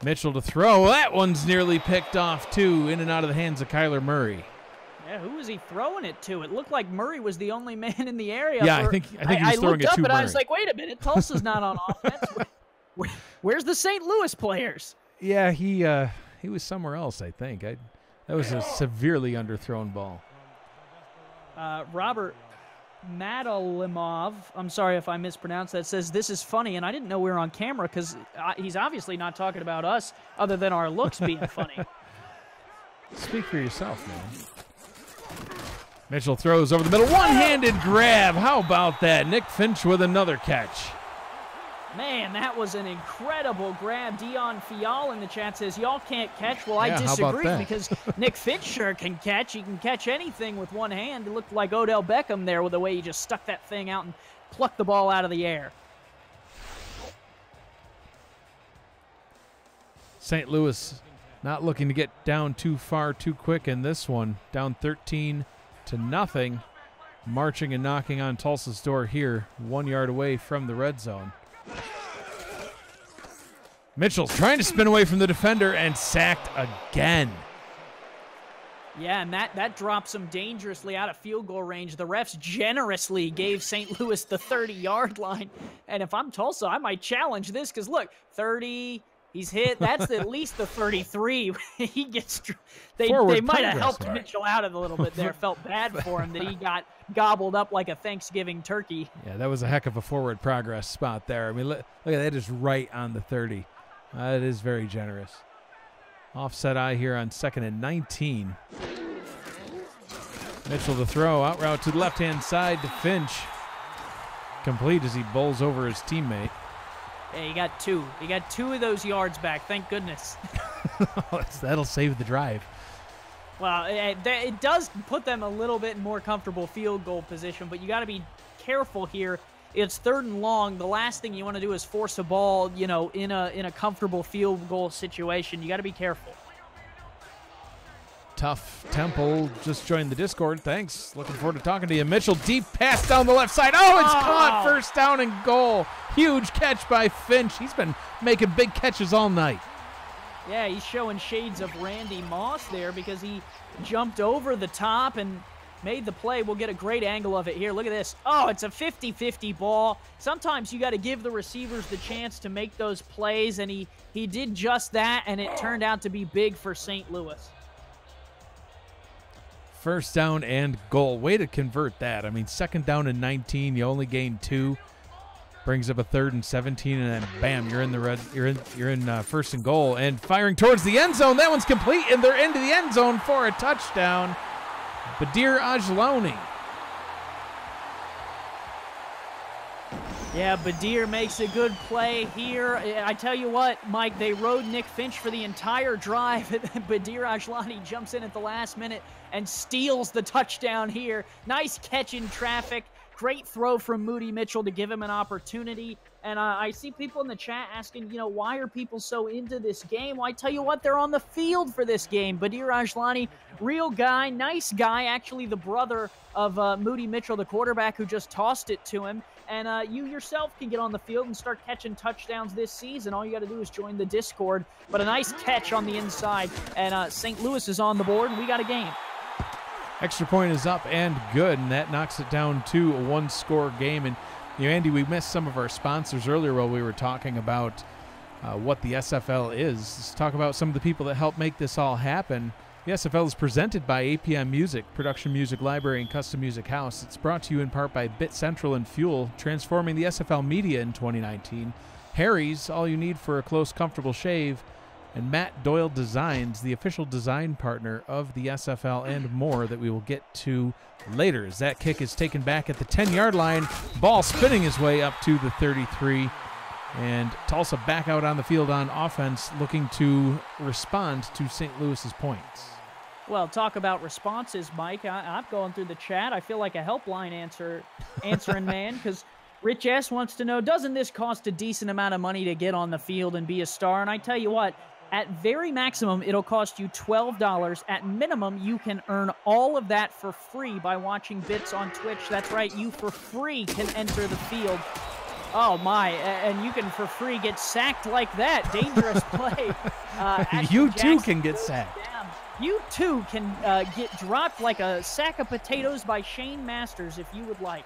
[SPEAKER 1] Mitchell to throw. That one's nearly picked off, too, in and out of the hands of Kyler Murray.
[SPEAKER 2] Yeah, who was he throwing it to? It looked like Murray was the only man in the area.
[SPEAKER 1] Yeah, I think he was throwing it to Murray. I looked up and
[SPEAKER 2] I was like, wait a minute, Tulsa's not on offense. Where's the St. Louis players?
[SPEAKER 1] Yeah, he was somewhere else, I think. That was a severely underthrown ball.
[SPEAKER 2] Robert Madalimov, I'm sorry if I mispronounced that, says this is funny, and I didn't know we were on camera because he's obviously not talking about us other than our looks being funny.
[SPEAKER 1] Speak for yourself, man. Mitchell throws over the middle. One-handed grab. How about that? Nick Finch with another catch.
[SPEAKER 2] Man, that was an incredible grab. Dion Fial in the chat says, y'all can't catch. Well, I disagree because Nick Finch sure can catch. He can catch anything with one hand. It looked like Odell Beckham there with the way he just stuck that thing out and plucked the ball out of the air.
[SPEAKER 1] St. Louis not looking to get down too far too quick in this one. Down 13-0. Marching and knocking on Tulsa's door here, 1 yard away from the red zone. Mitchell's trying to spin away from the defender and sacked again.
[SPEAKER 2] Yeah, and that drops him dangerously out of field goal range. The refs generously gave St. Louis the 30-yard line. And if I'm Tulsa, I might challenge this because, look, 30, he's hit. That's at least the 33. He gets they might have helped Mitchell out a little bit there. Felt bad for him that he got gobbled up like a Thanksgiving turkey.
[SPEAKER 1] Yeah, that was a heck of a forward progress spot there. I mean, look at that, just right on the 30. It is very generous. Offset eye here on 2nd and 19. Mitchell to throw, out route to the left-hand side to Finch. Complete as he bowls over his teammate.
[SPEAKER 2] Yeah, he got 2. He got 2 of those yards back, thank goodness.
[SPEAKER 1] That'll save the drive.
[SPEAKER 2] Well, it does put them a little bit more comfortable field goal position, but you got to be careful here. It's 3rd and long. The last thing you want to do is force a ball, you know, in a comfortable field goal situation. You got to be careful.
[SPEAKER 1] Tough Temple just joined the Discord. Thanks. Looking forward to talking to you. Mitchell, deep pass down the left side. Oh, it's caught. 1st down and goal. Huge catch by Finch. He's been making big catches all night.
[SPEAKER 2] Yeah, he's showing shades of Randy Moss there because he jumped over the top and made the play. We'll get a great angle of it here. Look at this. Oh, it's a 50-50 ball. Sometimes you got to give the receivers the chance to make those plays, and he did just that, and it turned out to be big for St. Louis.
[SPEAKER 1] 1st down and goal. Way to convert that. I mean, 2nd down and 19. You only gained 2. Brings up a 3rd and 17, and then bam, you're in the red. You're in 1st and goal, and firing towards the end zone. That one's complete, and they're into the end zone for a touchdown. Badir Ajloni.
[SPEAKER 2] Yeah, Badir makes a good play here. I tell you what, Mike, they rode Nick Finch for the entire drive. Badir Ajlani jumps in at the last minute and steals the touchdown here. Nice catch in traffic. Great throw from Moody Mitchell to give him an opportunity. And I see people in the chat asking, why are people so into this game? Well, I tell you what, they're on the field for this game. Badir Ajlani, real guy, nice guy, actually the brother of Moody Mitchell, the quarterback who just tossed it to him. And you yourself can get on the field and start catching touchdowns this season. All you got to do is join the Discord. But a nice catch on the inside. And St. Louis is on the board, and we got a game.
[SPEAKER 1] Extra point is up and good, and that knocks it down to a one-score game. And, Andy, we missed some of our sponsors earlier while we were talking about what the SFL is. Let's talk about some of the people that help make this all happen. The SFL is presented by APM Music, Production Music Library and Custom Music House. It's brought to you in part by Bit Central and Fuel, transforming the SFL media in 2019. Harry's, all you need for a close, comfortable shave. And Matt Doyle Designs, the official design partner of the SFL, and more that we will get to later. As that kick is taken back at the 10-yard line, ball spinning his way up to the 33. And Tulsa back out on the field on offense, looking to respond to St. Louis's points.
[SPEAKER 2] Well, talk about responses, Mike. I'm going through the chat. I feel like a helpline answering man, because Rich S. wants to know, doesn't this cost a decent amount of money to get on the field and be a star? And I tell you what, at very maximum, it'll cost you $12. At minimum, you can earn all of that for free by watching Bits on Twitch. That's right, you for free can enter the field. Oh, my, and you can for free get sacked like that. Dangerous play.
[SPEAKER 1] You too can get sacked.
[SPEAKER 2] Down. You too can get dropped like a sack of potatoes by Shane Masters if you would like.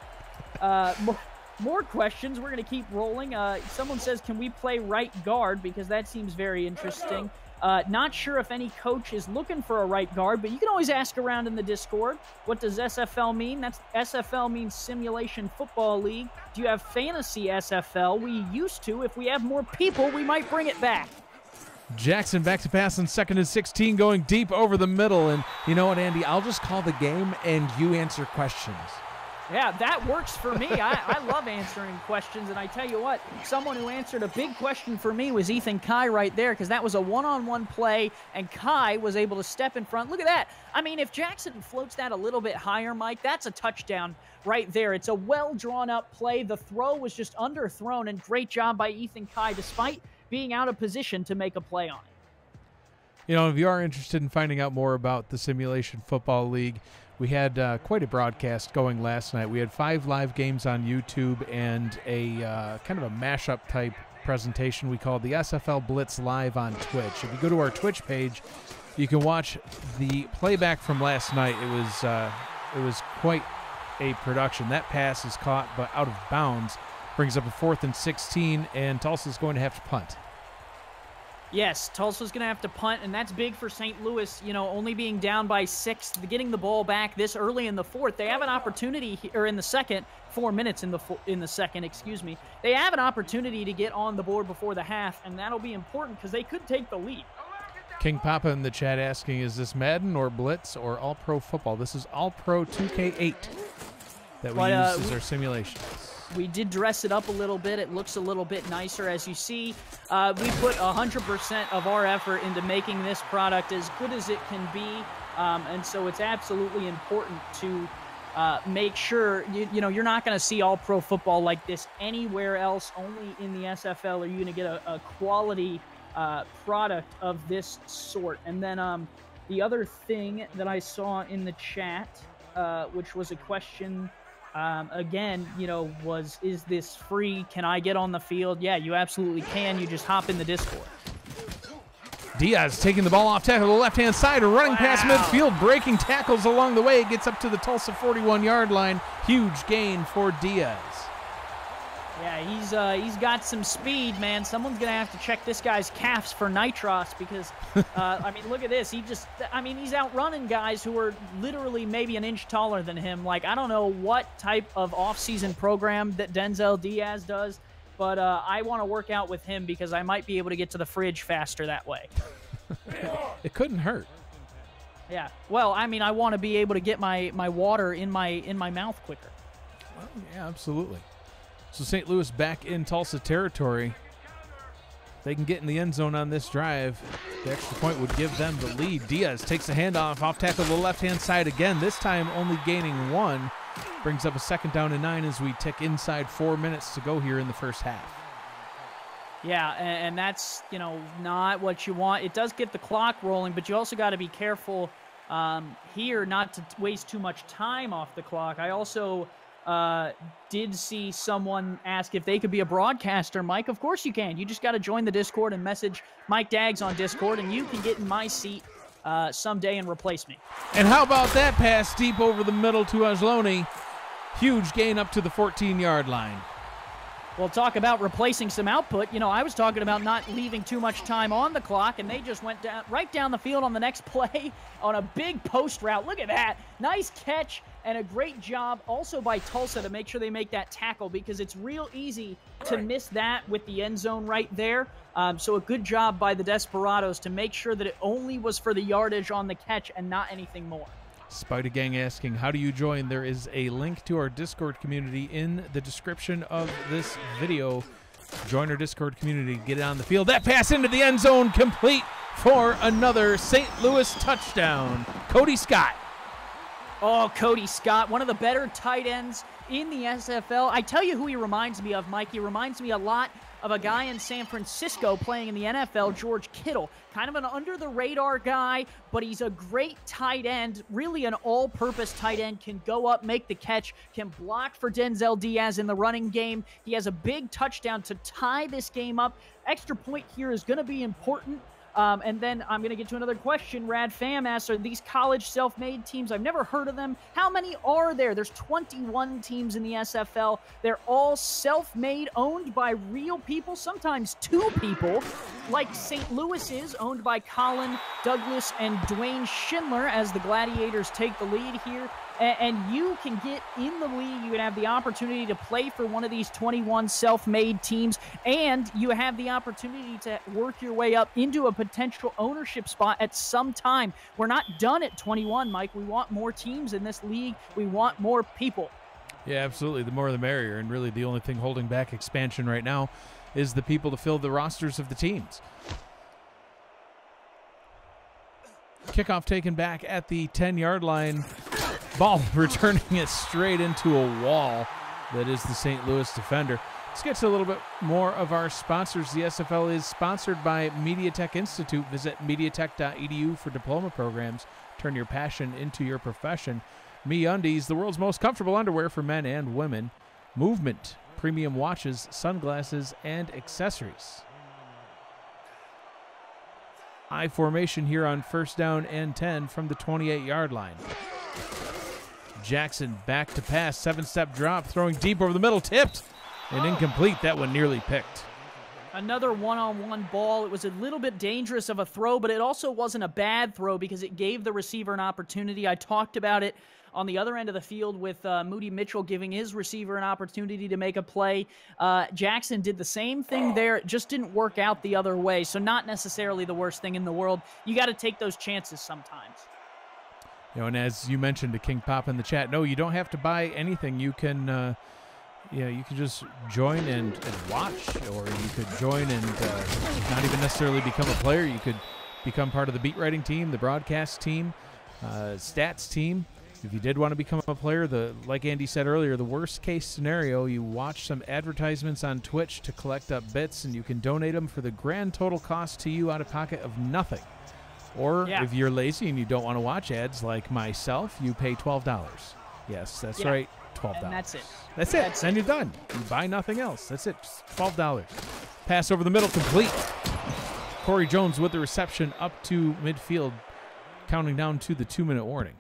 [SPEAKER 2] More questions. We're going to keep rolling. Someone says, can we play right guard? Because that seems very interesting. Not sure if any coach is looking for a right guard, but you can always ask around in the Discord. What does SFL mean? SFL means Simulation Football League. Do you have Fantasy SFL? We used to. If we have more people, we might bring it back.
[SPEAKER 1] Jackson back to pass on 2nd and 16, going deep over the middle. And you know what, Andy? I'll just call the game, and you answer questions.
[SPEAKER 2] Yeah, that works for me. I love answering questions, and I tell you what, someone who answered a big question for me was Ethan Kai right there, because that was a one-on-one play, and Kai was able to step in front. Look at that. I mean, if Jackson floats that a little bit higher, Mike, that's a touchdown right there. It's a well-drawn-up play. The throw was just underthrown, and great job by Ethan Kai, despite being out of position to make a play on it.
[SPEAKER 1] If you are interested in finding out more about the Simulation Football League, we had quite a broadcast going last night. We had 5 live games on YouTube and a kind of a mashup type presentation we called the SFL Blitz Live on Twitch. If you go to our Twitch page, you can watch the playback from last night. It was quite a production. That pass is caught but out of bounds, brings up a 4th and 16, and Tulsa's going to have to punt.
[SPEAKER 2] Yes, Tulsa's going to have to punt, and that's big for St. Louis, only being down by 6, getting the ball back this early in the 4th. They have an opportunity, or in the second, 4 minutes in the second, excuse me. They have an opportunity to get on the board before the half, and that'll be important because they could take the lead.
[SPEAKER 1] King Papa in the chat asking, is this Madden or Blitz or All-Pro Football? This is All-Pro 2K8 that we use as our simulations.
[SPEAKER 2] We did dress it up a little bit. It looks a little bit nicer. As you see, we put 100% of our effort into making this product as good as it can be. And so it's absolutely important to make sure, you're not going to see all-pro football like this anywhere else. Only in the SFL are you going to get a quality product of this sort. And then the other thing that I saw in the chat, which was a question... again, is this free? Can I get on the field? Yeah, you absolutely can. You just hop in the Discord.
[SPEAKER 1] Diaz taking the ball off tackle to the left-hand side, running past midfield, breaking tackles along the way. It gets up to the Tulsa 41-yard line. Huge gain for Diaz.
[SPEAKER 2] Yeah, he's got some speed, man. Someone's going to have to check this guy's calves for nitros because, I mean, look at this. He's outrunning guys who are literally maybe an inch taller than him. Like, I don't know what type of off-season program that Denzel Diaz does, but I want to work out with him because I might be able to get to the fridge faster that way.
[SPEAKER 1] It couldn't hurt.
[SPEAKER 2] Yeah. Well, I mean, I want to be able to get my water in my mouth quicker.
[SPEAKER 1] Well, yeah, absolutely. So St. Louis back in Tulsa territory. They can get in the end zone on this drive. The extra point would give them the lead. Diaz takes the handoff, off tackle to the left-hand side again, this time only gaining 1. Brings up a 2nd down and 9 as we tick inside 4 minutes to go here in the first half.
[SPEAKER 2] Yeah, and that's, not what you want. It does get the clock rolling, but you also got to be careful here not to waste too much time off the clock. I also did see someone ask if they could be a broadcaster. Mike, of course you can. You just got to join the Discord and message Mike Daggs on Discord, and you can get in my seat someday and replace me.
[SPEAKER 1] And how about that pass deep over the middle to Ajloni? Huge gain up to the 14-yard line.
[SPEAKER 2] Well, talk about replacing some output. I was talking about not leaving too much time on the clock, and they just went right down the field on the next play on a big post route. Look at that. Nice catch and a great job also by Tulsa to make sure they make that tackle, because it's real easy to miss that with the end zone right there. So a good job by the Desperados to make sure that it only was for the yardage on the catch and not anything more.
[SPEAKER 1] Spider Gang asking, how do you join? There is a link to our Discord community in the description of this video. Join our Discord community, get it on the field. That pass into the end zone, complete for another St. Louis touchdown. Cody Scott.
[SPEAKER 2] Oh, Cody Scott, one of the better tight ends in the SFL. I tell you who he reminds me of, Mike. He reminds me a lot of a guy in San Francisco playing in the NFL, George Kittle. Kind of an under-the-radar guy, but he's a great tight end, really an all-purpose tight end, can go up, make the catch, can block for Denzel Diaz in the running game. He has a big touchdown to tie this game up. Extra point here is going to be important. And then I'm going to get to another question. Rad Fam asks, are these college self-made teams? I've never heard of them. How many are there? There's 21 teams in the SFL. They're all self-made, owned by real people, sometimes 2 people, like St. Louis is, owned by Colin Douglas and Dwayne Schindler as the Gladiators take the lead here. And you can get in the league. You can have the opportunity to play for one of these 21 self-made teams, and you have the opportunity to work your way up into a potential ownership spot at some time. We're not done at 21, Mike. We want more teams in this league. We want more people.
[SPEAKER 1] Yeah, absolutely. The more the merrier, and really the only thing holding back expansion right now is the people to fill the rosters of the teams. Kickoff taken back at the 10-yard line. Ball returning it straight into a wall that is the St. Louis defender. Let's get to a little bit more of our sponsors. The SFL is sponsored by MediaTek Institute. Visit mediatek.edu for diploma programs. Turn your passion into your profession. MeUndies, the world's most comfortable underwear for men and women. Movement, premium watches, sunglasses, and accessories. I formation here on 1st down and 10 from the 28-yard line. Jackson back to pass, 7-step drop, throwing deep over the middle, tipped and incomplete. That one nearly picked.
[SPEAKER 2] Another one-on-one ball. It was a little bit dangerous of a throw, but it also wasn't a bad throw because it gave the receiver an opportunity. I talked about it on the other end of the field with Moody Mitchell giving his receiver an opportunity to make a play. Jackson did the same thing there. It just didn't work out the other way, so not necessarily the worst thing in the world. You got to take those chances sometimes.
[SPEAKER 1] And as you mentioned to King Pop in the chat, no, you don't have to buy anything. You can, you can just join and watch, or you could join and not even necessarily become a player. You could become part of the beat writing team, the broadcast team, stats team. If you did want to become a player, like Andy said earlier, the worst case scenario, you watch some advertisements on Twitch to collect up bits, and you can donate them for the grand total cost to you out of pocket of nothing. Or if you're lazy and you don't want to watch ads like myself, you pay $12. Yes, that's right, $12.
[SPEAKER 2] And that's it.
[SPEAKER 1] That's it. Then you're done. You buy nothing else. That's it. Just $12. Pass over the middle, complete. Corey Jones with the reception up to midfield, counting down to the 2-minute warning.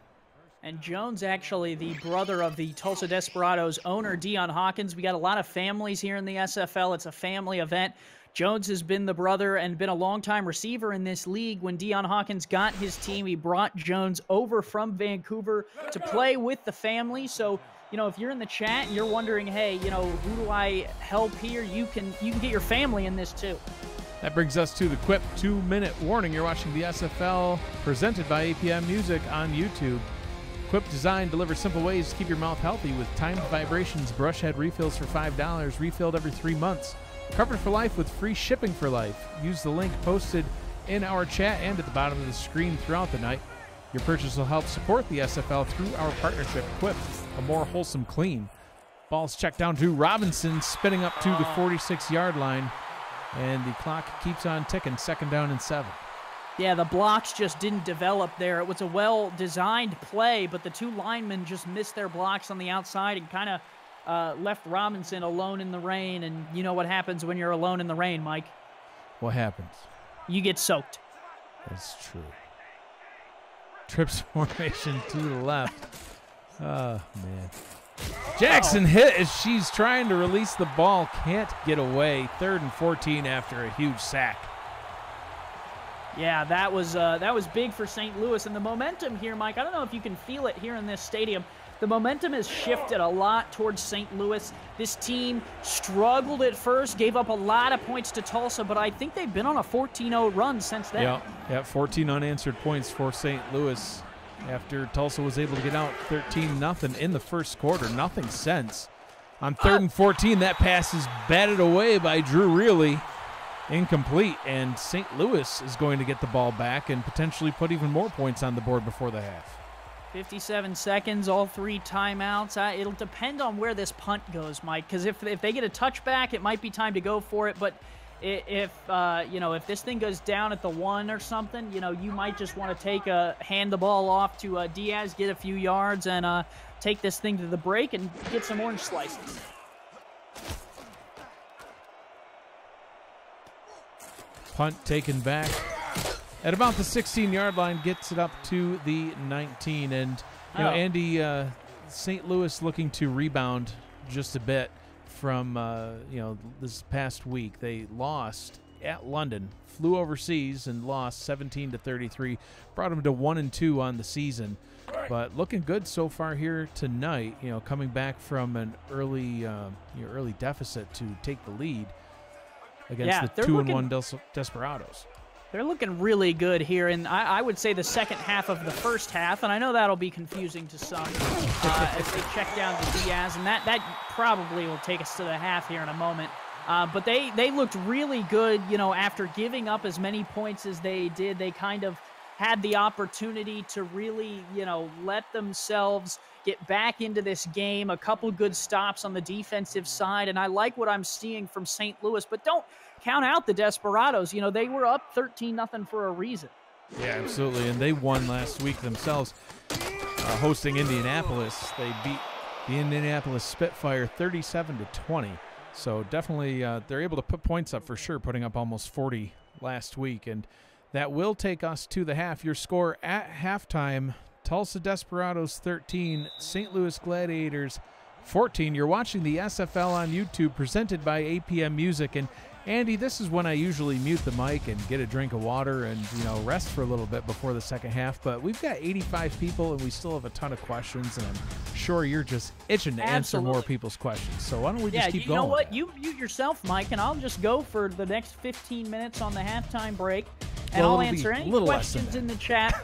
[SPEAKER 2] And Jones, actually the brother of the Tulsa Desperados owner, Deion Hawkins. We got a lot of families here in the SFL. It's a family event. Jones has been the brother and been a longtime receiver in this league. When Deion Hawkins got his team, he brought Jones over from Vancouver to play with the family. So, if you're in the chat and you're wondering, hey, who do I help here? You can get your family in this too.
[SPEAKER 1] That brings us to the Quip 2-minute warning. You're watching the SFL presented by APM Music on YouTube. Quip Design delivers simple ways to keep your mouth healthy with timed vibrations, brush head refills for $5, refilled every 3 months. Covered for life with free shipping for life. Use the link posted in our chat and at the bottom of the screen throughout the night. Your purchase will help support the SFL through our partnership. Quip, a more wholesome clean. Ball's checked down to Robinson, spinning up to the 46-yard line. And the clock keeps on ticking, 2nd down and 7.
[SPEAKER 2] Yeah, the blocks just didn't develop there. It was a well-designed play, but the 2 linemen just missed their blocks on the outside and kind of left Robinson alone in the rain. And you know what happens when you're alone in the rain, Mike?
[SPEAKER 1] What happens?
[SPEAKER 2] You get soaked.
[SPEAKER 1] That's true. Trips formation to the left. Oh, man. Jackson hit as she's trying to release the ball. Can't get away. 3rd and 14 after a huge sack.
[SPEAKER 2] Yeah, that was big for St. Louis. And the momentum here, Mike, I don't know if you can feel it here in this stadium. The momentum has shifted a lot towards St. Louis. This team struggled at first, gave up a lot of points to Tulsa, but I think they've been on a 14-0 run since then.
[SPEAKER 1] Yeah, 14 unanswered points for St. Louis. After Tulsa was able to get out 13-0 in the first quarter. Nothing since. On 3rd and 14, that pass is batted away by Drew Reilly. Incomplete, and St. Louis is going to get the ball back and potentially put even more points on the board before the half.
[SPEAKER 2] 57 seconds, all 3 timeouts. It'll depend on where this punt goes, Mike, because if they get a touchback, it might be time to go for it, but if this thing goes down at the 1 or something, you might just want to hand the ball off to Diaz, get a few yards, and take this thing to the break and get some orange slices.
[SPEAKER 1] Punt taken back at about the 16-yard line, gets it up to the 19, and Andy, St. Louis looking to rebound just a bit from this past week. They lost at London, flew overseas and lost 17-33, brought them to 1-2 on the season, but looking good so far here tonight. Coming back from an early deficit to take the lead against the 2-1 Desperados.
[SPEAKER 2] They're looking really good here, and I would say the second half of the first half, and I know that'll be confusing to some as they check down to Diaz, and that probably will take us to the half here in a moment. But they looked really good, after giving up as many points as they did. They kind of had the opportunity to really, let themselves get back into this game. A couple good stops on the defensive side, and I like what I'm seeing from St. Louis, but don't count out the Desperados. They were up 13-0 for a reason.
[SPEAKER 1] Yeah, absolutely, and they won last week themselves, hosting Indianapolis. They beat the Indianapolis Spitfire 37-20. So definitely they're able to put points up for sure, putting up almost 40 last week, and that will take us to the half. Your score at halftime: Tulsa Desperados 13, St. Louis Gladiators 14. You're watching the SFL on YouTube, presented by APM Music. And Andy, this is when I usually mute the mic and get a drink of water and rest for a little bit before the second half. But we've got 85 people and we still have a ton of questions, and I'm sure you're just itching to answer more people's questions. So why don't we just keep going?
[SPEAKER 2] You know what? You mute yourself, Mike, and I'll just go for the next 15 minutes on the halftime break. And I'll answer any questions in the chat.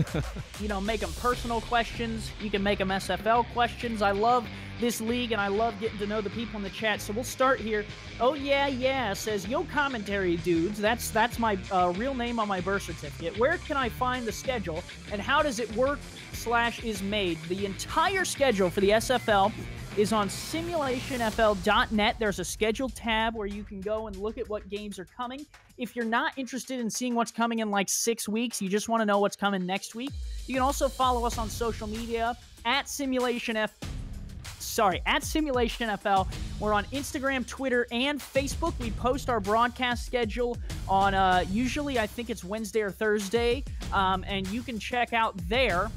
[SPEAKER 2] Make them personal questions. You can make them SFL questions. I love this league, and I love getting to know the people in the chat. So we'll start here. Oh, yeah, says, yo, commentary dudes. That's my real name on my birth certificate. Where can I find the schedule, and how does it work / is made? The entire schedule for the SFL is on simulationfl.net. There's a schedule tab where you can go and look at what games are coming. If you're not interested in seeing what's coming in like 6 weeks, you just want to know what's coming next week, you can also follow us on social media at SimulationFL. We're on Instagram, Twitter, and Facebook. We post our broadcast schedule on usually I think it's Wednesday or Thursday, and you can check out there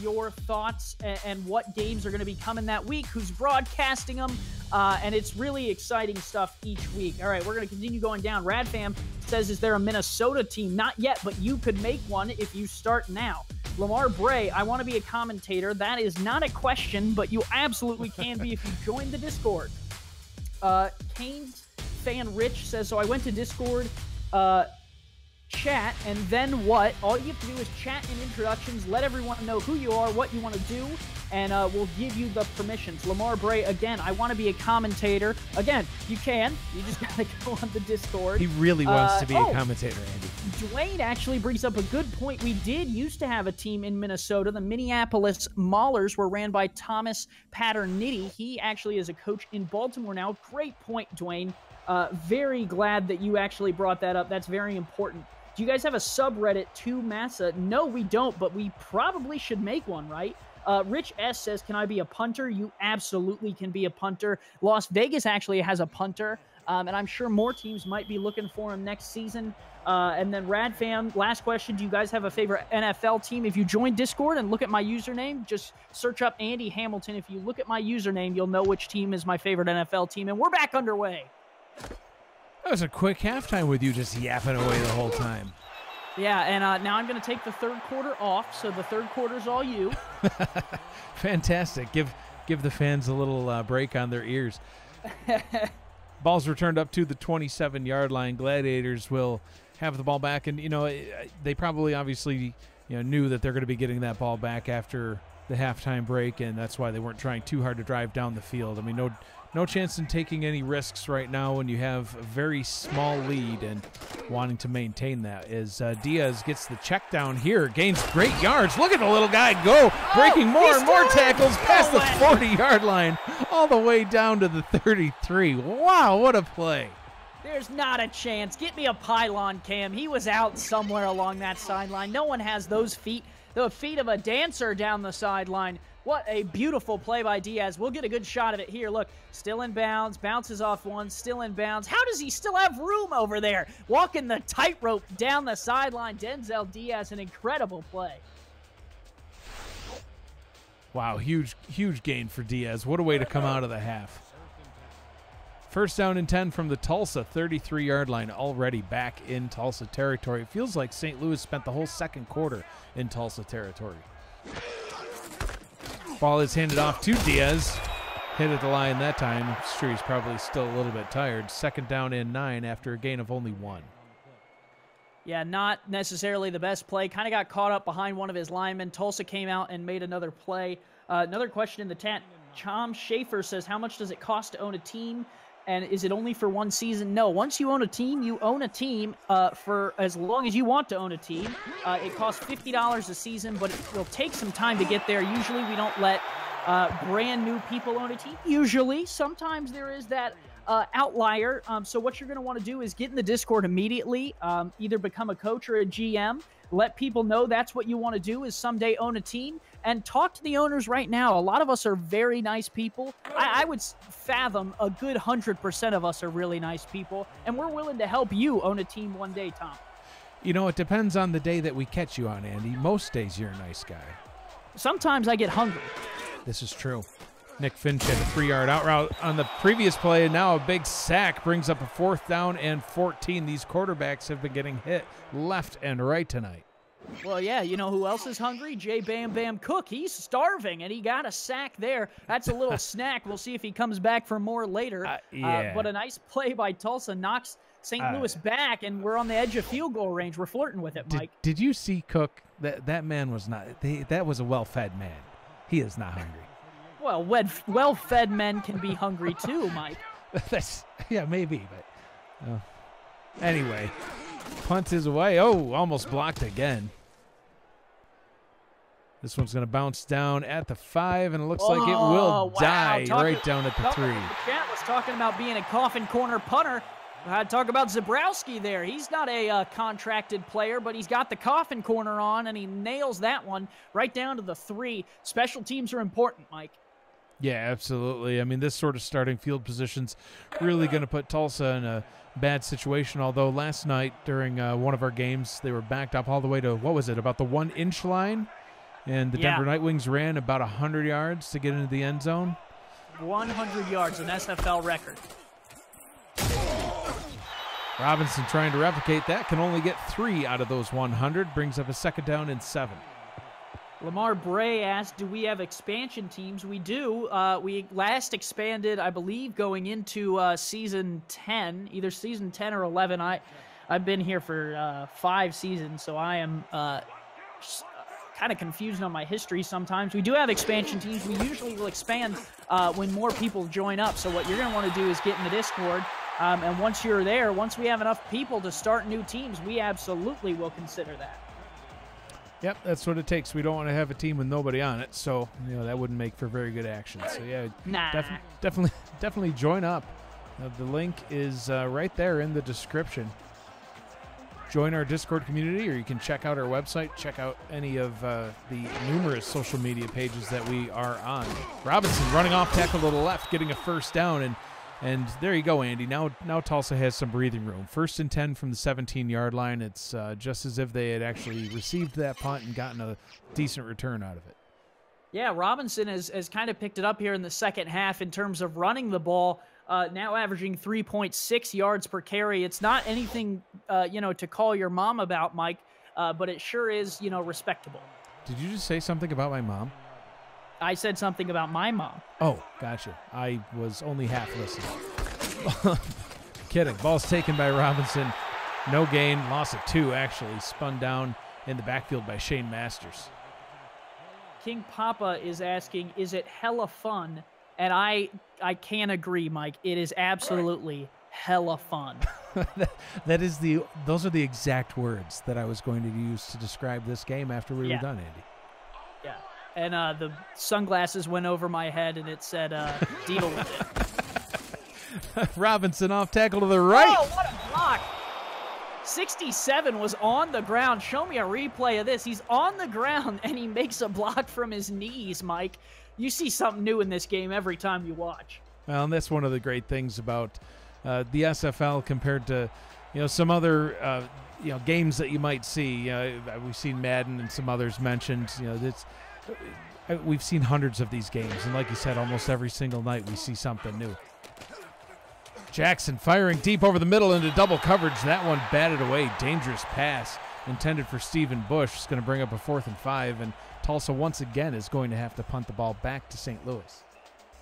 [SPEAKER 2] your thoughts and what games are going to be coming that week, who's broadcasting them, and it's really exciting stuff each week. All right, we're going to continue going down. Radfam says, is there a Minnesota team? Not yet, but you could make one if you start now. Lamar Bray, I want to be a commentator. That is not a question, but you absolutely can be if you join the Discord. Canes fan Rich says, so I went to Discord chat, and then what? All you have to do is chat in introductions, let everyone know who you are, what you want to do, and we'll give you the permissions. Lamar Bray, again, I want to be a commentator. Again, you can. You just got to go on the Discord.
[SPEAKER 1] He really wants to be a commentator, Andy.
[SPEAKER 2] Dwayne actually brings up a good point. We did used to have a team in Minnesota. The Minneapolis Maulers were ran by Thomas Paternity. He actually is a coach in Baltimore now. Great point, Dwayne. Very glad that you actually brought that up. That's very important. Do you guys have a subreddit to Massa? No, we don't, but we probably should make one, right? Rich S says, can I be a punter? You absolutely can be a punter. Las Vegas actually has a punter, and I'm sure more teams might be looking for him next season. And then Radfam, last question, do you guys have a favorite NFL team? If you join Discord and look at my username, just search up Andy Hamilton. If you look at my username, you'll know which team is my favorite NFL team, and we're back underway.
[SPEAKER 1] That was a quick halftime with you just yapping away the whole time.
[SPEAKER 2] Yeah, and now I'm going to take the third quarter off, so the third quarter's all you.
[SPEAKER 1] Fantastic. Give the fans a little break on their ears. Ball's returned up to the 27-yard line. Gladiators will have the ball back, and they probably obviously knew that they're going to be getting that ball back after the halftime break, and that's why they weren't trying too hard to drive down the field. I mean, no chance in taking any risks right now when you have a very small lead and wanting to maintain that. As Diaz gets the check down here, gains great yards. Look at the little guy go, breaking more and more tackles past the 40-yard line, all the way down to the 33. Wow, what a play.
[SPEAKER 2] There's not a chance. Get me a pylon cam. He was out somewhere along that sideline. No one has those feet, the feet of a dancer down the sideline. What a beautiful play by Diaz. We'll get a good shot of it here. Look, still in bounds, bounces off one, still in bounds. How does he still have room over there? Walking the tightrope down the sideline. Denzel Diaz, an incredible play.
[SPEAKER 1] Wow, huge gain for Diaz. What a way to come out of the half. First down and 10 from the Tulsa 33-yard line, already back in Tulsa territory. It feels like St. Louis spent the whole second quarter in Tulsa territory. Ball is handed off to Diaz. Hit at the line that time. I'm sure he's probably still a little bit tired. Second down and 9 after a gain of only 1.
[SPEAKER 2] Yeah, not necessarily the best play. Kind of got caught up behind one of his linemen. Tulsa came out and made another play. Another question in the chat. Tom Schaefer says, how much does it cost to own a team? And is it only for one season? No. Once you own a team, you own a team for as long as you want to own a team. It costs $50 a season, but it will take some time to get there. Usually we don't let brand new people own a team. Usually. Sometimes there is that outlier. So what you're going to want to do is get in the Discord immediately, either become a coach or a GM. Let people know that's what you want to do is someday own a team, and talk to the owners right now. A lot of us are very nice people. I would fathom a good 100% of us are really nice people, and we're willing to help you own a team one day, Tom.
[SPEAKER 1] It depends on the day that we catch you on, Andy. Most days you're a nice guy.
[SPEAKER 2] Sometimes I get hungry.
[SPEAKER 1] This is true. Nick Finch had a 3-yard out route on the previous play, and now a big sack brings up a 4th down and 14. These quarterbacks have been getting hit left and right tonight.
[SPEAKER 2] Well, yeah, you know who else is hungry? J. Bam Bam Cook. He's starving, and he got a sack there. That's a little snack. We'll see if he comes back for more later.
[SPEAKER 1] Yeah.
[SPEAKER 2] But a nice play by Tulsa knocks St. Louis back, and we're on the edge of field goal range. We're flirting with it, Mike.
[SPEAKER 1] Did you see Cook? That man was not – that was a well-fed man. He is not hungry.
[SPEAKER 2] Well, well-fed men can be hungry too, Mike.
[SPEAKER 1] Yeah, maybe. But anyway, punt is away. Oh, almost blocked again. This one's going to bounce down at the 5, and it looks like it will die right down at the 3.
[SPEAKER 2] The chat was talking about being a coffin corner punter. I talk about Zabrowski there. He's not a contracted player, but he's got the coffin corner on, and he nails that one right down to the 3. Special teams are important, Mike.
[SPEAKER 1] Yeah, absolutely. I mean, this sort of starting field position's really going to put Tulsa in a bad situation, although last night during one of our games, they were backed up all the way to, what was it, about the 1-inch line? And the Denver Nightwings ran about 100 yards to get into the end zone.
[SPEAKER 2] 100 yards, an SFL record.
[SPEAKER 1] Robinson trying to replicate that, can only get 3 out of those 100, brings up a 2nd down and 7.
[SPEAKER 2] Lamar Bray asked, do we have expansion teams? We do. We last expanded, I believe, going into season 10, either season 10 or 11. I've been here for 5 seasons, so I am kind of confused on my history sometimes. We do have expansion teams. We usually will expand when more people join up. So what you're going to want to do is get in the Discord. And once you're there, once we have enough people to start new teams, we absolutely will consider that.
[SPEAKER 1] Yep, that's what it takes. We don't want to have a team with nobody on it, so that wouldn't make for very good action. So yeah, definitely join up. The link is right there in the description. Join our Discord community, or you can check out our website, check out any of the numerous social media pages that we are on. Robinson running off tackle to the left, getting a first down, and there you go, Andy. Now Tulsa has some breathing room. 1st and 10 from the 17-yard line. It's just as if they had actually received that punt and gotten a decent return out of it.
[SPEAKER 2] Yeah, Robinson has kind of picked it up here in the second half in terms of running the ball. Now averaging 3.6 yards per carry. It's not anything, to call your mom about, Mike, but it sure is, respectable.
[SPEAKER 1] Did you just say something about my mom?
[SPEAKER 2] I said something about my mom.
[SPEAKER 1] Oh, gotcha. I was only half listening. Kidding. Ball's taken by Robinson. No gain. Loss of 2, actually. Spun down in the backfield by Shane Masters.
[SPEAKER 2] King Papa is asking, is it hella fun? And I can't agree, Mike. It is absolutely hella fun.
[SPEAKER 1] Those are the exact words that I was going to use to describe this game after we were done, Andy.
[SPEAKER 2] Yeah. And the sunglasses went over my head, and it said, deal with
[SPEAKER 1] it. Robinson off tackle to the right.
[SPEAKER 2] Oh, what a block. 67 was on the ground. Show me a replay of this. He's on the ground, and he makes a block from his knees, Mike. You see something new in this game every time you watch.
[SPEAKER 1] Well, and that's one of the great things about the SFL compared to, some other, games that you might see. We've seen Madden and some others mentioned. We've seen hundreds of these games, and like you said, almost every single night we see something new. Jackson firing deep over the middle into double coverage. That one batted away. Dangerous pass intended for Stephen Bush. It's going to bring up a 4th and 5, and Tulsa once again is going to have to punt the ball back to St. Louis.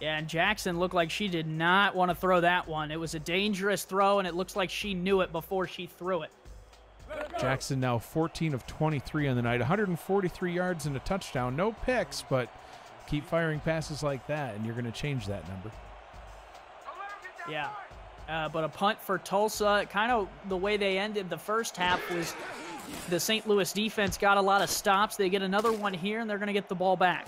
[SPEAKER 2] Yeah, and Jackson looked like she did not want to throw that one. It was a dangerous throw, and it looks like she knew it before she threw it.
[SPEAKER 1] Jackson now 14 of 23 on the night, 143 yards and a touchdown. No picks, but keep firing passes like that, and you're going to change that number.
[SPEAKER 2] Yeah, but a punt for Tulsa. Kind of the way they ended the first half was the St. Louis defense got a lot of stops. They get another one here, and they're going to get the ball back.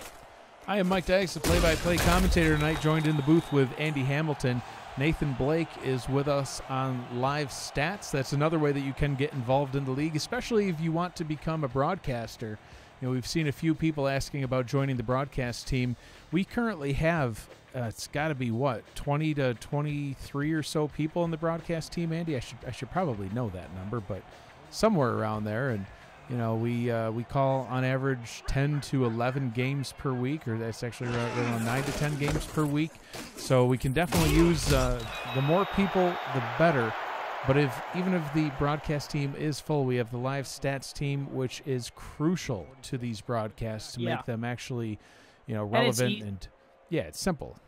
[SPEAKER 1] I am Mike Dykes, the play-by-play commentator tonight, joined in the booth with Andy Hamilton. Nathan Blake is with us on Live Stats. That's another way that you can get involved in the league, especially if you want to become a broadcaster. We've seen a few people asking about joining the broadcast team. We currently have, it's got to be, 20 to 23 or so people in the broadcast team, Andy? I should probably know that number, but somewhere around there. And we call on average 10 to 11 games per week, or that's actually around 9 to 10 games per week. So we can definitely use the more people, the better. But even if the broadcast team is full, we have the Live Stats team, which is crucial to these broadcasts to make them actually, relevant. And it's simple.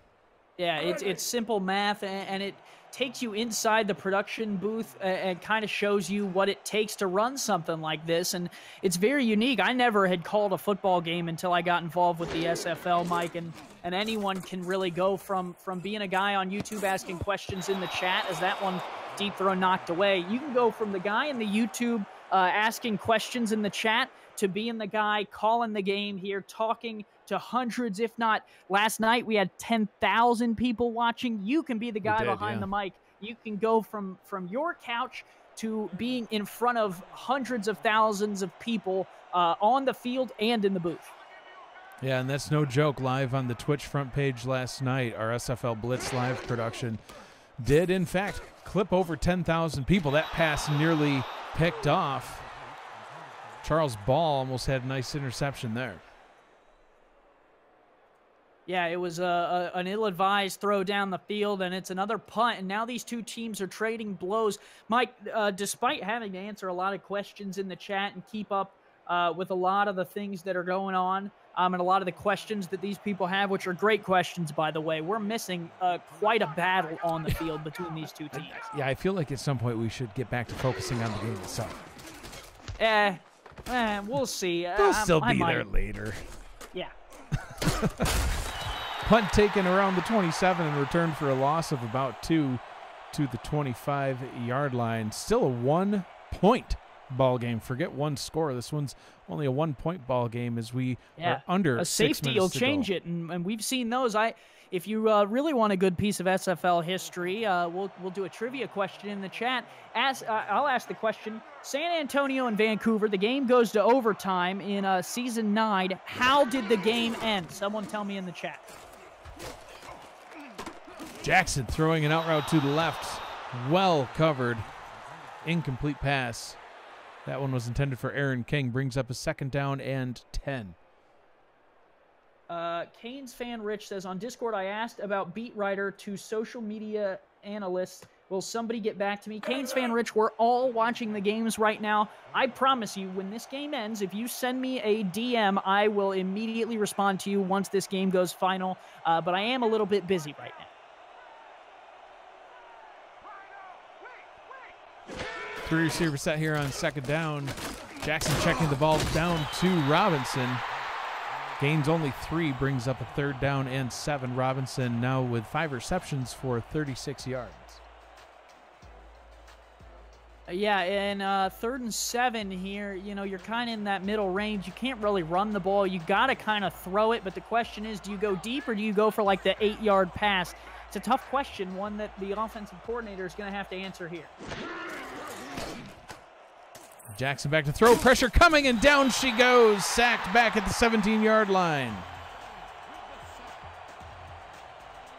[SPEAKER 2] Yeah, it's simple math, and it takes you inside the production booth and kind of shows you what it takes to run something like this. And it's very unique. I never had called a football game until I got involved with the SFL, Mike, and anyone can really go from being a guy on YouTube asking questions in the chat, as that one deep throw knocked away. You can go from the guy in the YouTube asking questions in the chat to being the guy calling the game here, talking to hundreds, if not last night we had 10,000 people watching. You can be the guy behind the mic. You can go from your couch to being in front of hundreds of thousands of people on the field and in the booth.
[SPEAKER 1] Yeah, and that's no joke. Live on the Twitch front page last night, our SFL Blitz live production did, in fact, clip over 10,000 people. That pass nearly picked off. Charles Ball almost had a nice interception there.
[SPEAKER 2] Yeah, it was an ill-advised throw down the field, and it's another punt, and now these two teams are trading blows. Mike, despite having to answer a lot of questions in the chat and keep up with a lot of the things that are going on. And a lot of the questions that these people have, which are great questions, by the way. We're missing quite a battle on the field between these two teams.
[SPEAKER 1] Yeah, I feel like at some point we should get back to focusing on the game itself.
[SPEAKER 2] We'll see.
[SPEAKER 1] They'll still be there later.
[SPEAKER 2] Yeah.
[SPEAKER 1] Punt taken around the 27 and returned for a loss of about 2 to the 25-yard line. Still a 1-point ball game. Forget one score. This one's only a 1-point ball game as we are under
[SPEAKER 2] a
[SPEAKER 1] 6
[SPEAKER 2] safety
[SPEAKER 1] minutes
[SPEAKER 2] will
[SPEAKER 1] to
[SPEAKER 2] change
[SPEAKER 1] go.
[SPEAKER 2] it, and we've seen those. If you really want a good piece of SFL history, we'll do a trivia question in the chat. I'll ask the question: San Antonio and Vancouver, the game goes to overtime in season 9. How did the game end? Someone tell me in the chat.
[SPEAKER 1] Jackson throwing an out route to the left. Well covered. Incomplete pass. That one was intended for Aaron King. Brings up a 2nd down and 10.
[SPEAKER 2] Canes fan Rich says, on Discord, I asked about beat writer to social media analysts. Will somebody get back to me? Canes fan Rich, we're all watching the games right now. I promise you, when this game ends, if you send me a DM, I will immediately respond to you once this game goes final. But I am a little bit busy right now.
[SPEAKER 1] 3-receiver set here on 2nd down. Jackson checking the ball down to Robinson. Gains only 3, brings up a 3rd down and 7. Robinson now with 5 receptions for 36 yards.
[SPEAKER 2] Yeah, and 3rd and 7 here, you're kind of in that middle range. You can't really run the ball. You got to kind of throw it, but the question is, do you go deep or do you go for like the 8-yard pass? It's a tough question, one that the offensive coordinator is going to have to answer here.
[SPEAKER 1] Jackson back to throw, pressure coming, and down she goes, sacked back at the 17-yard line.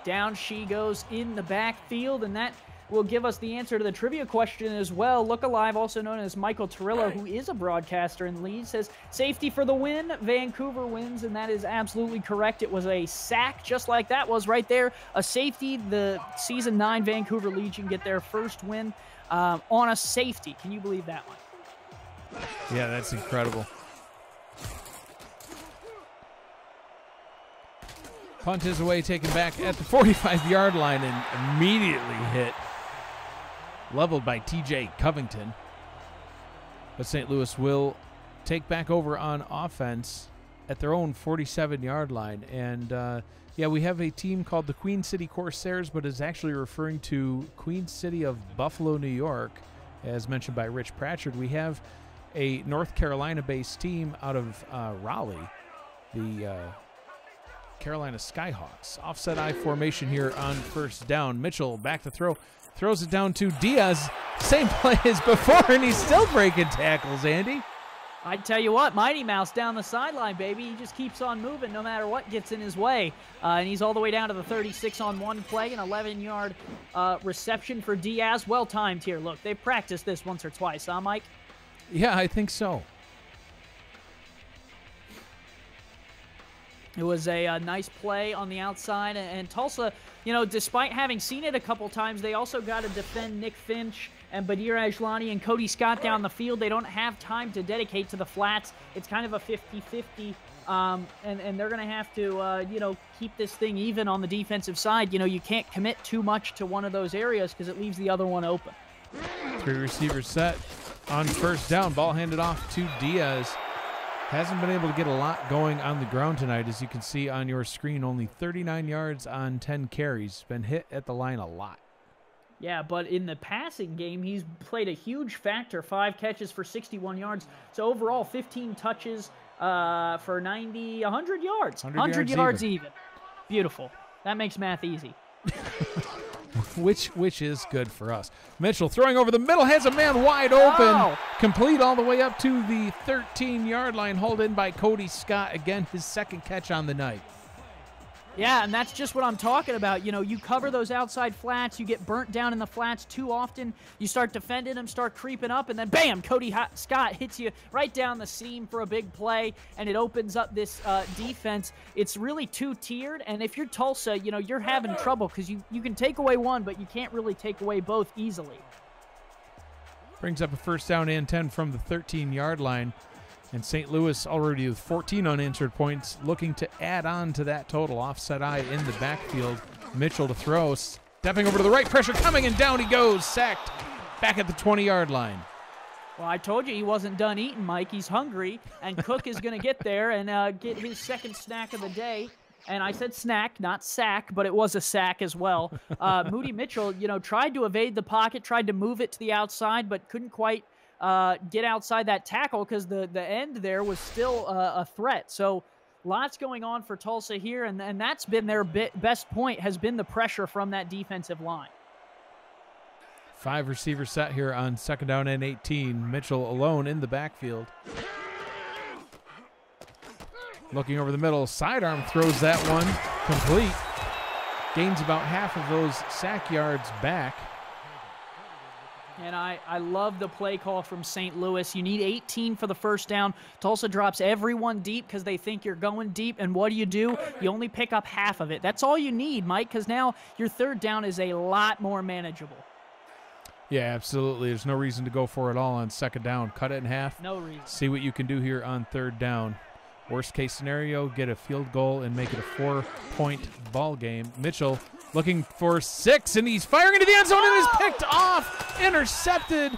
[SPEAKER 2] Down she goes in the backfield, and that will give us the answer to the trivia question as well. Look Alive, also known as Michael Torillo, who is a broadcaster in Leeds, says, safety for the win, Vancouver wins, and that is absolutely correct. It was a sack, just like that was right there. A safety, the Season 9 Vancouver Legion get their first win on a safety. Can you believe that one?
[SPEAKER 1] Yeah, that's incredible. Punt is away, taken back at the 45-yard line and immediately hit. Leveled by TJ Covington. But St. Louis will take back over on offense at their own 47-yard line. And, yeah, we have a team called the Queen City Corsairs, but is actually referring to Queen City of Buffalo, New York. As mentioned by Rich Pratchard, we have a North Carolina-based team out of Raleigh, the Carolina Skyhawks. Offset I formation here on 1st down. Mitchell back to throw. Throws it down to Diaz. Same play as before, and he's still breaking tackles, Andy.
[SPEAKER 2] I tell you what, Mighty Mouse down the sideline, baby. He just keeps on moving no matter what gets in his way. And he's all the way down to the 36 on one play, an 11-yard reception for Diaz. Well timed here. Look, they've practiced this once or twice, huh, Mike?
[SPEAKER 1] Yeah, I think so.
[SPEAKER 2] It was a nice play on the outside, and Tulsa, despite having seen it a couple times, they also got to defend Nick Finch and Badir Ajlani and Cody Scott down the field. They don't have time to dedicate to the flats. It's kind of a 50-50, and they're going to have to, keep this thing even on the defensive side. You can't commit too much to one of those areas because it leaves the other one open.
[SPEAKER 1] 3 receivers set on 1st down. Ball handed off to Diaz. Hasn't been able to get a lot going on the ground tonight, as you can see on your screen. Only 39 yards on 10 carries. Been hit at the line a lot.
[SPEAKER 2] Yeah, but in the passing game, he's played a huge factor. 5 catches for 61 yards. So overall, 15 touches for 100 yards. 100 yards even. Beautiful. That makes math easy.
[SPEAKER 1] Which is good for us. Mitchell throwing over the middle, has a man wide open.
[SPEAKER 2] Oh.
[SPEAKER 1] Complete all the way up to the 13-yard line, hauled in by Cody Scott. Again, his 2nd catch on the night.
[SPEAKER 2] Yeah, and that's just what I'm talking about. You cover those outside flats. You get burnt down in the flats too often. You start defending them, start creeping up, and then bam, Cody Scott hits you right down the seam for a big play, and it opens up this defense. It's really 2-tiered, and if you're Tulsa, you're having trouble because you can take away one, but you can't really take away both easily.
[SPEAKER 1] Brings up a 1st down and 10 from the 13-yard line. And St. Louis already with 14 unanswered points, looking to add on to that total. Offset eye in the backfield. Mitchell to throw, stepping over to the right, pressure coming, and down he goes, sacked back at the 20-yard line.
[SPEAKER 2] Well, I told you he wasn't done eating, Mike. He's hungry, and Cook is going to get there and get his second snack of the day. And I said snack, not sack, but it was a sack as well. Moody Mitchell, tried to evade the pocket, tried to move it to the outside, but couldn't quite get outside that tackle because the end there was still a threat. So lots going on for Tulsa here, and that's been their best point, has been the pressure from that defensive line.
[SPEAKER 1] 5 receiver set here on 2nd down and 18. Mitchell alone in the backfield. Looking over the middle, sidearm throws that one complete. Gains about half of those sack yards back.
[SPEAKER 2] And I love the play call from St. Louis. You need 18 for the first down. Tulsa drops everyone deep because they think you're going deep. And what do? You only pick up half of it. That's all you need, Mike, because now your 3rd down is a lot more manageable.
[SPEAKER 1] Yeah, absolutely. There's no reason to go for it all on 2nd down. Cut it in half.
[SPEAKER 2] No reason.
[SPEAKER 1] See what you can do here on 3rd down. Worst case scenario, get a field goal and make it a 4-point ball game. Mitchell looking for 6, and he's firing into the end zone and is picked off. Intercepted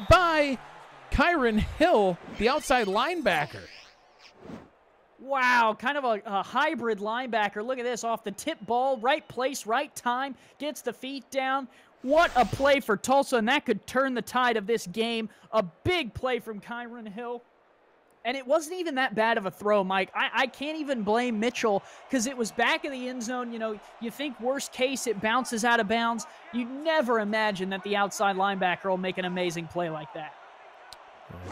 [SPEAKER 1] by Kyron Hill, the outside linebacker.
[SPEAKER 2] Wow, kind of a hybrid linebacker. Look at this, off the tip ball, right place, right time, gets the feet down. What a play for Tulsa, and that could turn the tide of this game. A big play from Kyron Hill. And it wasn't even that bad of a throw, Mike. I can't even blame Mitchell because it was back in the end zone. You think worst case it bounces out of bounds. You never imagine that the outside linebacker will make an amazing play like that.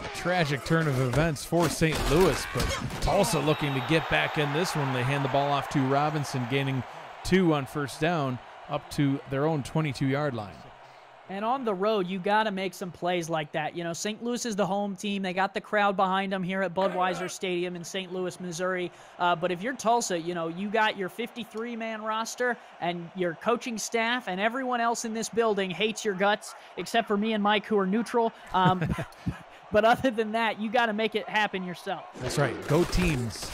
[SPEAKER 1] A tragic turn of events for St. Louis, but Tulsa looking to get back in this one. They hand the ball off to Robinson, gaining 2 on 1st down up to their own 22-yard line.
[SPEAKER 2] And on the road, you got to make some plays like that. St. Louis is the home team. They got the crowd behind them here at Budweiser Stadium in St. Louis, Missouri. But if you're Tulsa, you got your 53-man roster and your coaching staff, and everyone else in this building hates your guts, except for me and Mike, who are neutral. But other than that, you got to make it happen yourself.
[SPEAKER 1] That's right. Go teams.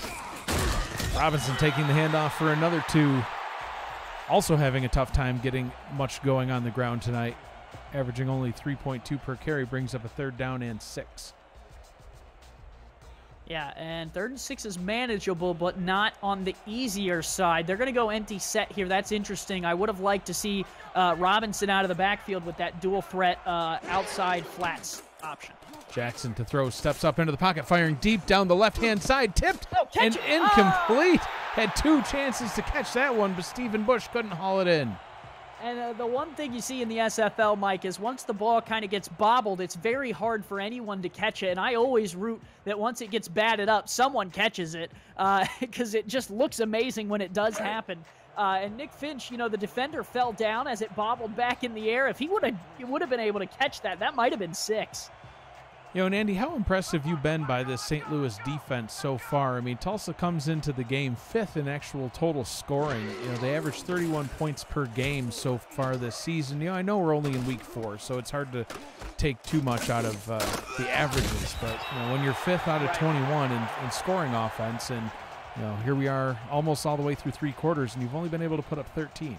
[SPEAKER 1] Robinson taking the handoff for another 2. Also having a tough time getting much going on the ground tonight. Averaging only 3.2 per carry, brings up a 3rd down and 6.
[SPEAKER 2] Yeah, and 3rd and 6 is manageable, but not on the easier side. They're going to go empty set here. That's interesting. I would have liked to see Robinson out of the backfield with that dual threat outside flats option.
[SPEAKER 1] Jackson to throw, steps up into the pocket, firing deep down the left-hand side, tipped and
[SPEAKER 2] it.
[SPEAKER 1] incomplete. Had 2 chances to catch that one, but Stephen Bush couldn't haul it in.
[SPEAKER 2] And the one thing you see in the SFL, Mike, is once the ball kind of gets bobbled, it's very hard for anyone to catch it. And I always root that once it gets batted up, someone catches it because it just looks amazing when it does happen. And Nick Finch, the defender fell down as it bobbled back in the air. If he would have been able to catch that, that might have been 6.
[SPEAKER 1] And Andy, how impressed have you been by this St. Louis defense so far? I mean, Tulsa comes into the game 5th in actual total scoring. They average 31 points per game so far this season. I know we're only in week 4, so it's hard to take too much out of the averages. But when you're 5th out of 21 in scoring offense, and here we are almost all the way through 3 quarters, and you've only been able to put up 13.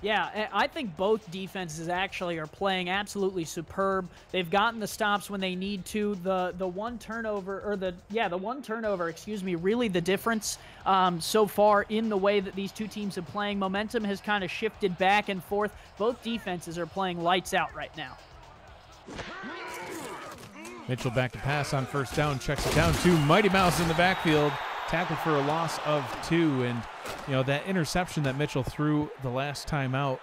[SPEAKER 2] Yeah, I think both defenses actually are playing absolutely superb. They've gotten the stops when they need to. The one turnover, really the difference so far in the way that these two teams are playing. Momentum has kind of shifted back and forth. Both defenses are playing lights out right now.
[SPEAKER 1] Mitchell back to pass on 1st down, checks it down to Mighty Mouse in the backfield. Tackled for a loss of 2, and that interception that Mitchell threw the last time out,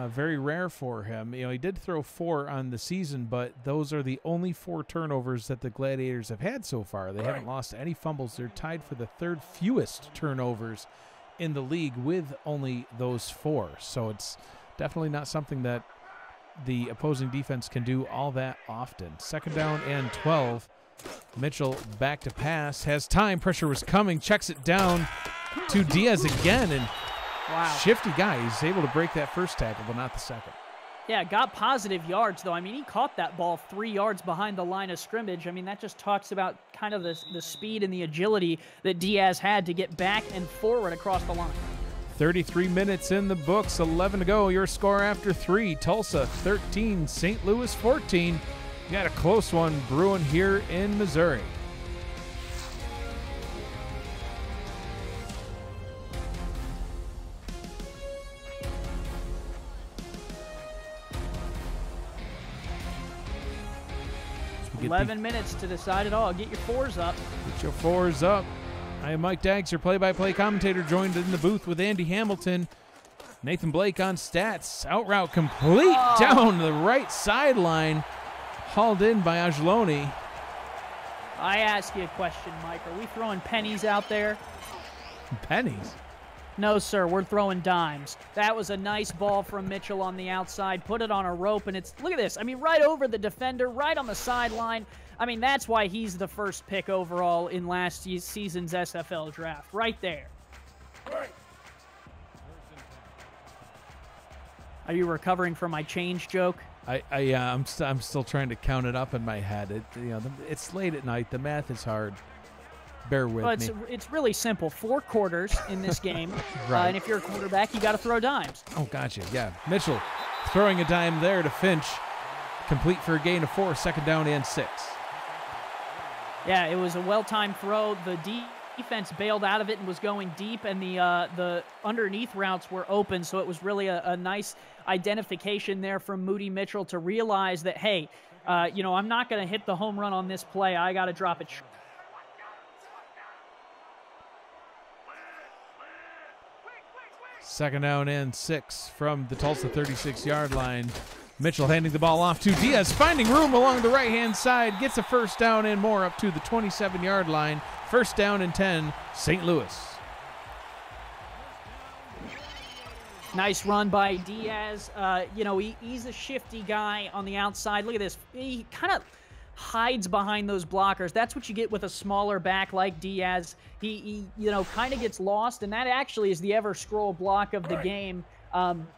[SPEAKER 1] very rare for him. He did throw 4 on the season, but those are the only 4 turnovers that the Gladiators have had so far. They haven't lost any fumbles. They're tied for the 3rd fewest turnovers in the league with only those 4. So it's definitely not something that the opposing defense can do all that often. 2nd down and 12. Mitchell back to pass, has time, pressure was coming, checks it down to Diaz again, and
[SPEAKER 2] wow,
[SPEAKER 1] shifty guy. He's able to break that 1st tackle, but not the 2nd.
[SPEAKER 2] Yeah, got positive yards, though. I mean, he caught that ball 3 yards behind the line of scrimmage. I mean, that just talks about kind of the speed and the agility that Diaz had to get back and forward across the line.
[SPEAKER 1] 33 minutes in the books, 11 to go. Your score after 3, Tulsa 13, St. Louis 14. You got a close one brewing here in Missouri.
[SPEAKER 2] So 11 minutes to decide it all. Get your fours up.
[SPEAKER 1] Get your fours up. I am Mike Daggs, your play-by-play commentator, joined in the booth with Andy Hamilton. Nathan Blake on stats. Out route complete down the right sideline. Hauled in by Angeloni.
[SPEAKER 2] I ask you a question, Mike. Are we throwing pennies out there?
[SPEAKER 1] Pennies?
[SPEAKER 2] No, sir. We're throwing dimes. That was a nice ball from Mitchell on the outside. Put it on a rope, and it's, look at this. I mean, right over the defender, right on the sideline. I mean, that's why he's the first pick overall in last season's SFL draft. Right there. Are you recovering from my change joke?
[SPEAKER 1] I'm still trying to count it up in my head. It's late at night. The math is hard. Bear with me.
[SPEAKER 2] It's really simple. 4 quarters in this game.
[SPEAKER 1] Right.
[SPEAKER 2] And if you're a quarterback, you got to throw dimes.
[SPEAKER 1] Oh, gotcha. Yeah. Mitchell throwing a dime there to Finch. Complete for a gain of 4, second down and 6.
[SPEAKER 2] Yeah, it was a well-timed throw. The defense bailed out of it and was going deep, and the underneath routes were open, so it was really a nice identification there from Moody Mitchell to realize that, hey, I'm not going to hit the home run on this play. I got to drop it.
[SPEAKER 1] Second down and 6 from the Tulsa 36-yard line. Mitchell handing the ball off to Diaz, finding room along the right-hand side, gets a first down and more up to the 27-yard line. First down and 10, St. Louis.
[SPEAKER 2] Nice run by Diaz. He's a shifty guy on the outside. Look at this. He kind of hides behind those blockers. That's what you get with a smaller back like Diaz. He kind of gets lost, and that actually is the ever-scroll block of the game.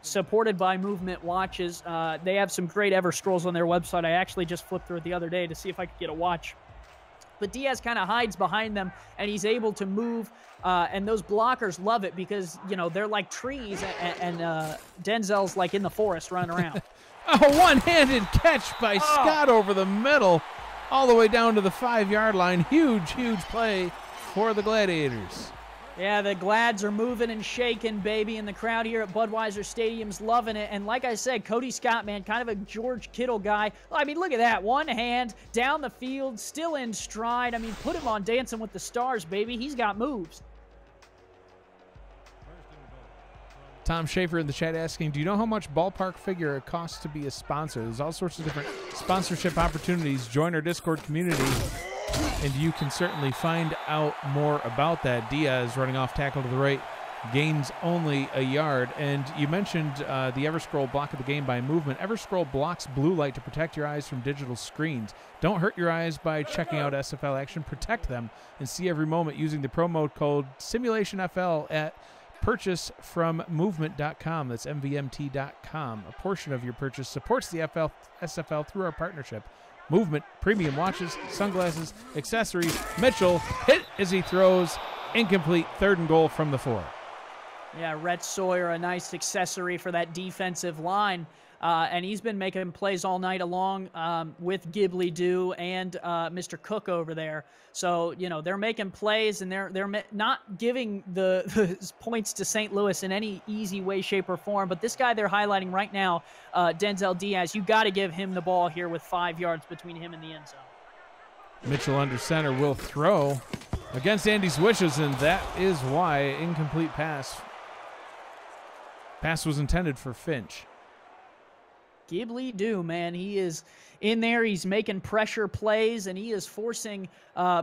[SPEAKER 2] Supported by Movement Watches. They have some great ever scrolls on their website. I actually just flipped through it the other day to see if I could get a watch. But Diaz kind of hides behind them, and he's able to move, and those blockers love it because, they're like trees, and Denzel's like in the forest running around.
[SPEAKER 1] A one-handed catch by Scott over the middle, all the way down to the 5-yard line. Huge, huge play for the Gladiators.
[SPEAKER 2] Yeah, the Glads are moving and shaking, baby, and the crowd here at Budweiser Stadium's loving it. And like I said, Cody Scott, man, kind of a George Kittle guy. I mean, look at that. One hand, down the field, still in stride. I mean, put him on Dancing with the Stars, baby. He's got moves.
[SPEAKER 1] Tom Schaefer in the chat asking, do you know how much ballpark figure it costs to be a sponsor? There's all sorts of different sponsorship opportunities. Join our Discord community, and you can certainly find out more about that. Diaz running off tackle to the right, gains only a yard. And you mentioned the Everscroll block of the game by Movement. Everscroll blocks blue light to protect your eyes from digital screens. Don't hurt your eyes by checking out SFL action. Protect them and see every moment using the promo code SimulationFL at purchase from movement.com. That's MVMT.com. A portion of your purchase supports the SFL through our partnership. Movement, premium watches, sunglasses, accessories. Mitchell hit as he throws. Incomplete, 3rd and goal from the 4.
[SPEAKER 2] Yeah, Rhett Sawyer, a nice accessory for that defensive line. And he's been making plays all night along with Ghibli Doo and Mr. Cook over there. So, they're making plays, and they're not giving the points to St. Louis in any easy way, shape, or form. But this guy they're highlighting right now, Denzel Diaz, you got to give him the ball here with 5 yards between him and the end zone.
[SPEAKER 1] Mitchell under center will throw against Andy's wishes, and that is why incomplete pass. Pass was intended for Finch.
[SPEAKER 2] Ghibli Doo, man, he is in there. He's making pressure plays, and he is forcing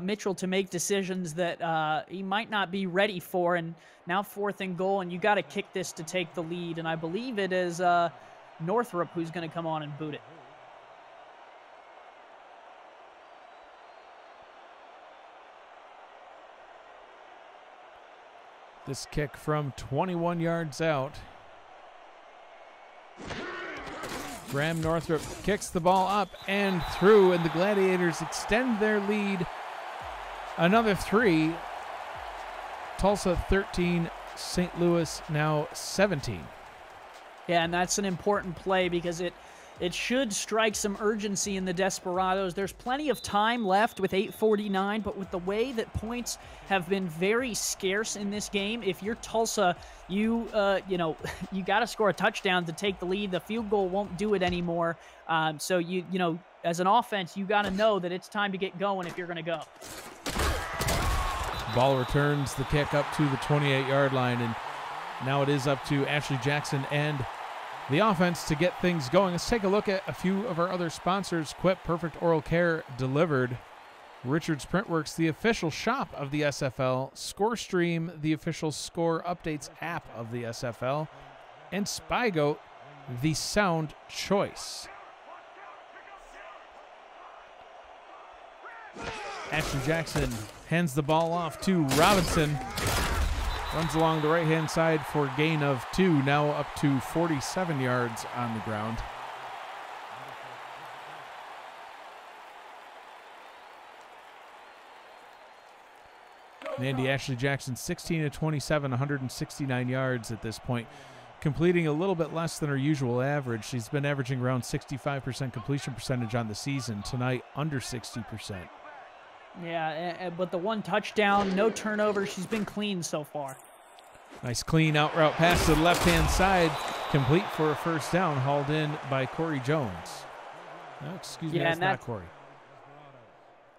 [SPEAKER 2] Mitchell to make decisions that he might not be ready for. And now 4th and goal, and you got to kick this to take the lead. And I believe it is Northrup who's going to come on and boot it.
[SPEAKER 1] This kick from 21 yards out. Graham Northrup kicks the ball up and through, and the Gladiators extend their lead another 3. Tulsa 13, St. Louis now 17.
[SPEAKER 2] Yeah, and that's an important play because it should strike some urgency in the Desperados. There's plenty of time left with 8:49, but with the way that points have been very scarce in this game, if you're Tulsa, you got to score a touchdown to take the lead. The field goal won't do it anymore. So you know, as an offense, you got to know that it's time to get going if you're going to go.
[SPEAKER 1] Ball returns the kick up to the 28-yard line, and now it is up to Ashley Jackson and the offense to get things going. Let's take a look at a few of our other sponsors. Quip, Perfect Oral Care Delivered. Richards Printworks, the official shop of the SFL. ScoreStream, the official score updates app of the SFL. And Spygoat, the sound choice. Ashley Jackson hands the ball off to Robinson. Runs along the right-hand side for gain of 2, now up to 47 yards on the ground. Andy Ashley Jackson, 16 of 27, 169 yards at this point, completing a little bit less than her usual average. She's been averaging around 65% completion percentage on the season. Tonight, under 60%.
[SPEAKER 2] Yeah, but the one touchdown, no turnover. She's been clean so far.
[SPEAKER 1] Nice clean out route pass to the left-hand side, complete for a first down, hauled in by Corey Jones. No, excuse me, that's not Corey.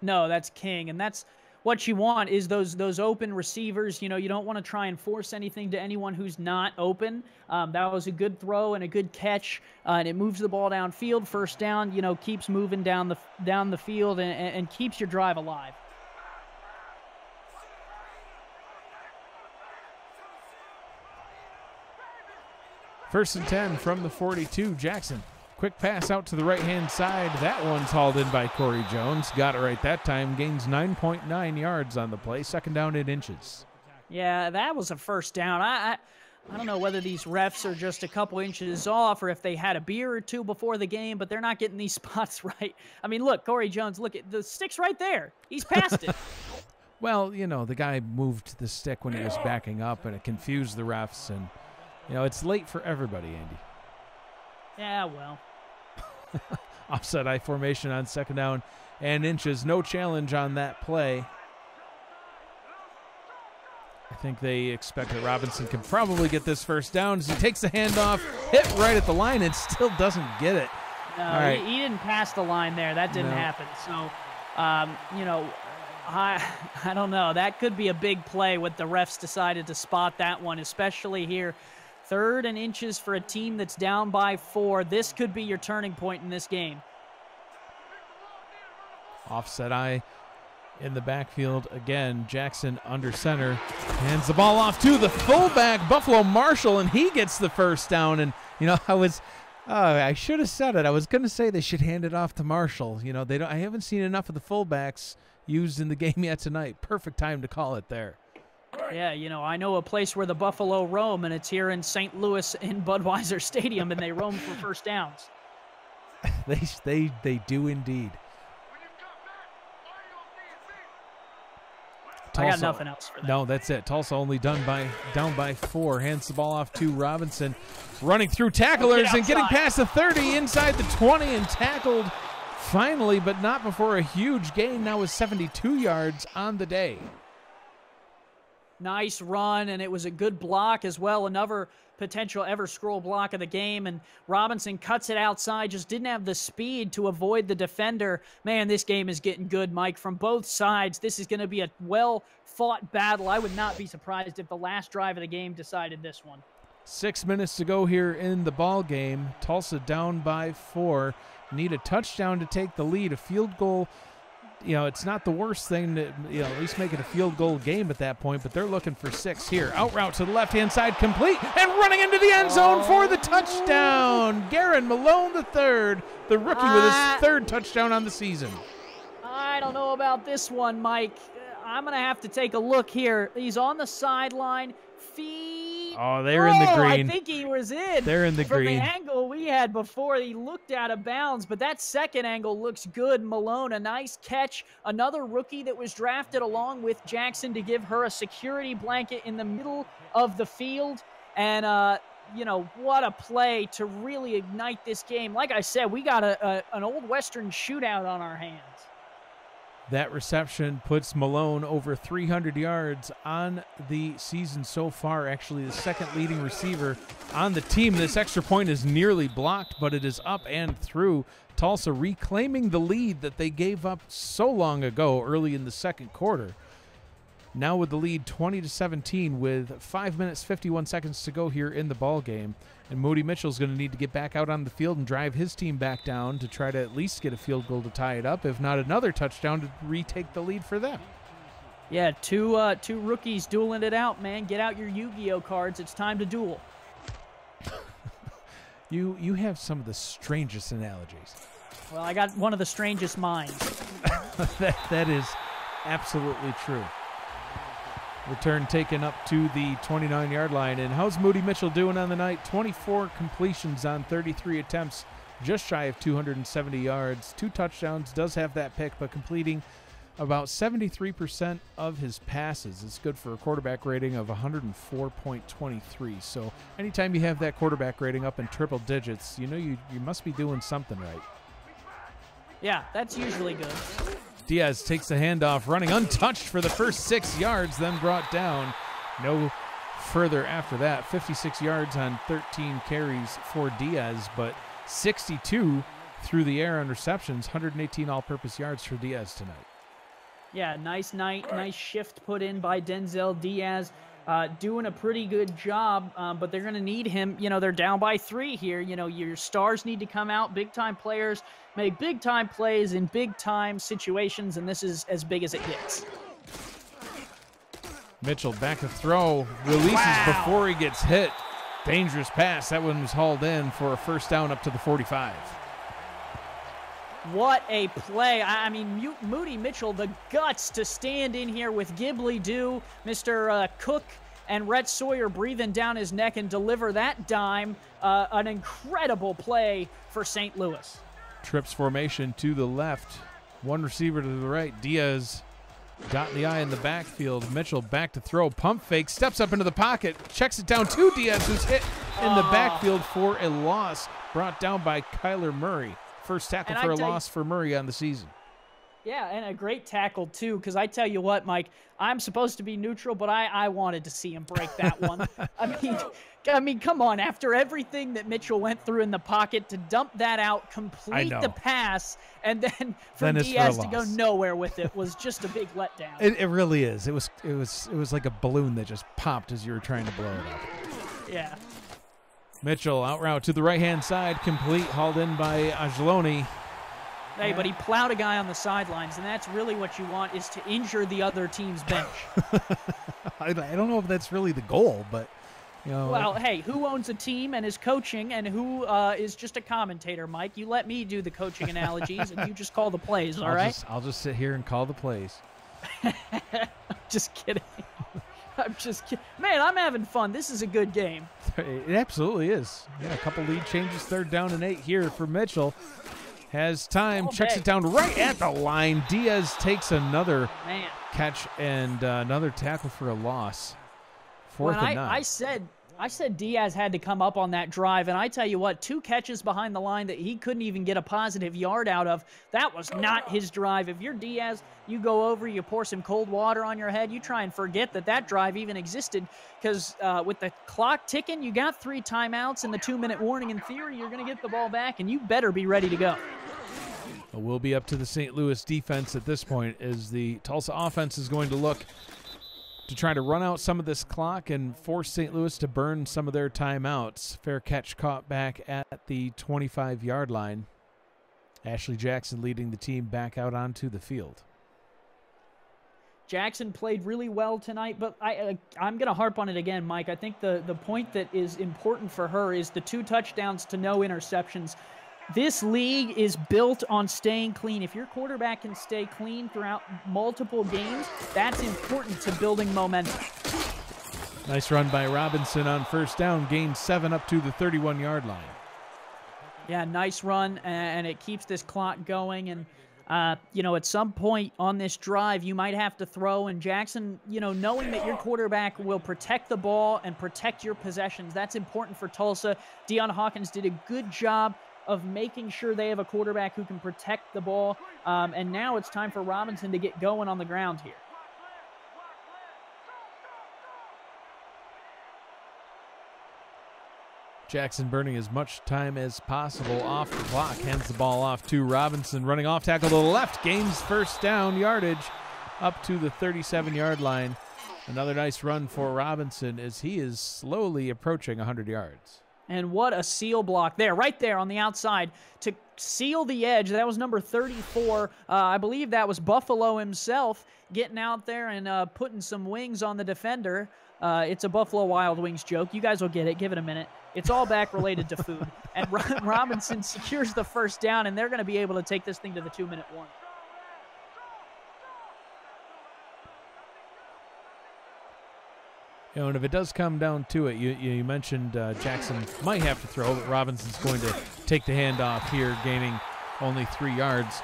[SPEAKER 2] No, that's King, and that's what you want is those open receivers. You know, you don't want to try and force anything to anyone who's not open. That was a good throw and a good catch, and it moves the ball downfield. First down, you know, keeps moving down the field and keeps your drive alive.
[SPEAKER 1] First and 10 from the 42, Jackson. Quick pass out to the right-hand side. That one's hauled in by Corey Jones. Got it right that time. Gains 9.9 yards on the play. Second down in inches.
[SPEAKER 2] Yeah, that was a first down. I don't know whether these refs are just a couple inches off or if they had a beer or two before the game, but they're not getting these spots right. I mean, look, Corey Jones, look, the stick's right there. He's past it.
[SPEAKER 1] Well, you know, the guy moved the stick when he was backing up, and it confused the refs, and you know, it's late for everybody, Andy.
[SPEAKER 2] Yeah, well.
[SPEAKER 1] Offset I formation on second down and inches. No challenge on that play. I think they expect that Robinson can probably get this first down as he takes the handoff, hit right at the line, and still doesn't get it.
[SPEAKER 2] No,
[SPEAKER 1] all right.
[SPEAKER 2] He didn't pass the line there. That didn't happen. So, you know, I don't know. That could be a big play what the refs decided to spot that one, especially here. 3rd and inches for a team that's down by 4. This could be your turning point in this game.
[SPEAKER 1] Offset I in the backfield again. Jackson under center. Hands the ball off to the fullback, Buffalo Marshall, and he gets the first down. And, you know, I should have said it. I was going to say they should hand it off to Marshall. You know, I haven't seen enough of the fullbacks used in the game yet tonight. Perfect time to call it there.
[SPEAKER 2] Yeah, you know, I know a place where the Buffalo roam, and it's here in St. Louis in Budweiser Stadium, and they roam for first downs.
[SPEAKER 1] They do indeed.
[SPEAKER 2] Tulsa, I got nothing else for that.
[SPEAKER 1] No, that's it. Tulsa only down by 4. Hands the ball off to Robinson. Running through tacklers and getting past the 30, inside the 20, and tackled finally, but not before a huge gain. Now with 72 yards on the day.
[SPEAKER 2] Nice run, and it was a good block as well. Another potential ever-scroll block of the game, and Robinson cuts it outside, just didn't have the speed to avoid the defender. Man, this game is getting good, Mike, from both sides. This is going to be a well-fought battle. I would not be surprised if the last drive of the game decided this one.
[SPEAKER 1] 6 minutes to go here in the ball game. Tulsa down by 4. Need a touchdown to take the lead. A field goal, you know, it's not the worst thing to, you know, at least make it a field goal game at that point, but they're looking for 6 here. Out route to the left-hand side, complete, and running into the end zone for the touchdown. Garen Malone III, the rookie with his 3rd touchdown on the season.
[SPEAKER 2] I don't know about this one, Mike. I'm going to have to take a look here. He's on the sideline, feet right.
[SPEAKER 1] Oh, they're in the green.
[SPEAKER 2] I think he was in.
[SPEAKER 1] They're in the green.
[SPEAKER 2] From the angle we had before, he looked out of bounds, but that second angle looks good. Malone, a nice catch. Another rookie that was drafted along with Jackson to give her a security blanket in the middle of the field. And, you know, what a play to really ignite this game. Like I said, we got an old Western shootout on our hands.
[SPEAKER 1] That reception puts Malone over 300 yards on the season so far. Actually, the second leading receiver on the team. This extra point is nearly blocked, but it is up and through. Tulsa reclaiming the lead that they gave up so long ago early in the second quarter. Now with the lead 20-17 with 5 minutes, 51 seconds to go here in the ball game. And Moody Mitchell's going to need to get back out on the field and drive his team back down to try to at least get a field goal to tie it up, if not another touchdown to retake the lead for them.
[SPEAKER 2] Yeah, two rookies dueling it out, man. Get out your Yu-Gi-Oh cards. It's time to duel.
[SPEAKER 1] You have some of the strangest analogies.
[SPEAKER 2] Well, I got one of the strangest minds.
[SPEAKER 1] that is absolutely true. Return taken up to the 29-yard line. And how's Moody Mitchell doing on the night? 24 completions on 33 attempts, just shy of 270 yards. 2 touchdowns, does have that pick, but completing about 73% of his passes. It's good for a quarterback rating of 104.23. So anytime you have that quarterback rating up in triple digits, you know you must be doing something right.
[SPEAKER 2] Yeah, that's usually good.
[SPEAKER 1] Diaz takes the handoff, running untouched for the first 6 yards, then brought down. No further after that. 56 yards on 13 carries for Diaz, but 62 through the air on receptions, 118 all-purpose yards for Diaz tonight.
[SPEAKER 2] Yeah, nice night, nice shift put in by Denzel Diaz. Doing a pretty good job, but they're going to need him. You know, they're down by 3 here. You know, your stars need to come out. Big-time players make big-time plays in big-time situations, and this is as big as it gets.
[SPEAKER 1] Mitchell back to throw. Releases before he gets hit. Dangerous pass. That one was hauled in for a first down up to the 45.
[SPEAKER 2] What a play. I mean, Moody Mitchell, the guts to stand in here with Ghibli Doo, Mr. Cook, and Rhett Sawyer breathing down his neck and deliver that dime. An incredible play for St. Louis.
[SPEAKER 1] Trips formation to the left. One receiver to the right. Diaz got in the eye in the backfield. Mitchell back to throw. Pump fake. Steps up into the pocket. Checks it down to Diaz, who's hit in the backfield for a loss. Brought down by Kyler Murray. First tackle for a loss for Murray on the season.
[SPEAKER 2] Yeah, and a great tackle, too, because I tell you what, Mike, I'm supposed to be neutral, but I wanted to see him break that one. I mean, come on. After everything that Mitchell went through in the pocket, to dump that out, complete the pass, and then for Diaz to go nowhere with it was just a big letdown.
[SPEAKER 1] It really is. It was like a balloon that just popped as you were trying to blow it up.
[SPEAKER 2] Yeah.
[SPEAKER 1] Mitchell out route to the right-hand side, complete, hauled in by Angeloni.
[SPEAKER 2] Hey, but he plowed a guy on the sidelines, and that's really what you want, is to injure the other team's bench.
[SPEAKER 1] I don't know if that's really the goal, but, you know.
[SPEAKER 2] Well, hey, who owns a team and is coaching, and who is just a commentator, Mike? You let me do the coaching analogies, and you just call the plays, all right?
[SPEAKER 1] I'll just sit here and call the plays.
[SPEAKER 2] I'm just kidding. I'm just kidding. Man, I'm having fun. This is a good game.
[SPEAKER 1] It absolutely is. Yeah, a couple lead changes, 3rd down and 8 here for Mitchell. Has time, checks it down right at the line. Diaz takes another catch and another tackle for a loss. 4th and 9.
[SPEAKER 2] I said Diaz had to come up on that drive, and I tell you what, 2 catches behind the line that he couldn't even get a positive yard out of. That was not his drive. If you're Diaz, you go over, you pour some cold water on your head, you try and forget that drive even existed, because with the clock ticking, you got 3 timeouts and the 2-minute warning. In theory, you're going to get the ball back, and you better be ready to go.
[SPEAKER 1] It will be up to the St. Louis defense at this point, as the Tulsa offense is going to look to try to run out some of this clock and force St. Louis to burn some of their timeouts. Fair catch caught back at the 25-yard line. Ashley Jackson leading the team back out onto the field.
[SPEAKER 2] Jackson played really well tonight, but I'm going to harp on it again, Mike. I think the point that is important for her is the 2 touchdowns to no interceptions. This league is built on staying clean. If your quarterback can stay clean throughout multiple games, that's important to building momentum.
[SPEAKER 1] Nice run by Robinson on first down, gained 7 up to the 31-yard line.
[SPEAKER 2] Yeah, nice run, and it keeps this clock going. And, at some point on this drive, you might have to throw. And Jackson, knowing that your quarterback will protect the ball and protect your possessions, that's important for Tulsa. Deion Hawkins did a good job of making sure they have a quarterback who can protect the ball. And now it's time for Robinson to get going on the ground here.
[SPEAKER 1] Jackson burning as much time as possible off the clock. Hands the ball off to Robinson. Running off tackle to the left. Gains first down yardage up to the 37-yard line. Another nice run for Robinson as he is slowly approaching 100 yards.
[SPEAKER 2] And what a seal block there, right there on the outside to seal the edge. That was number 34. I believe that was Buffalo himself getting out there and putting some wings on the defender. It's a Buffalo Wild Wings joke. You guys will get it. Give it a minute. It's all back related to food. And Robinson secures the first down, and they're going to be able to take this thing to the 2-minute warning.
[SPEAKER 1] And if it does come down to it, you mentioned Jackson might have to throw, but Robinson's going to take the handoff here, gaining only 3 yards.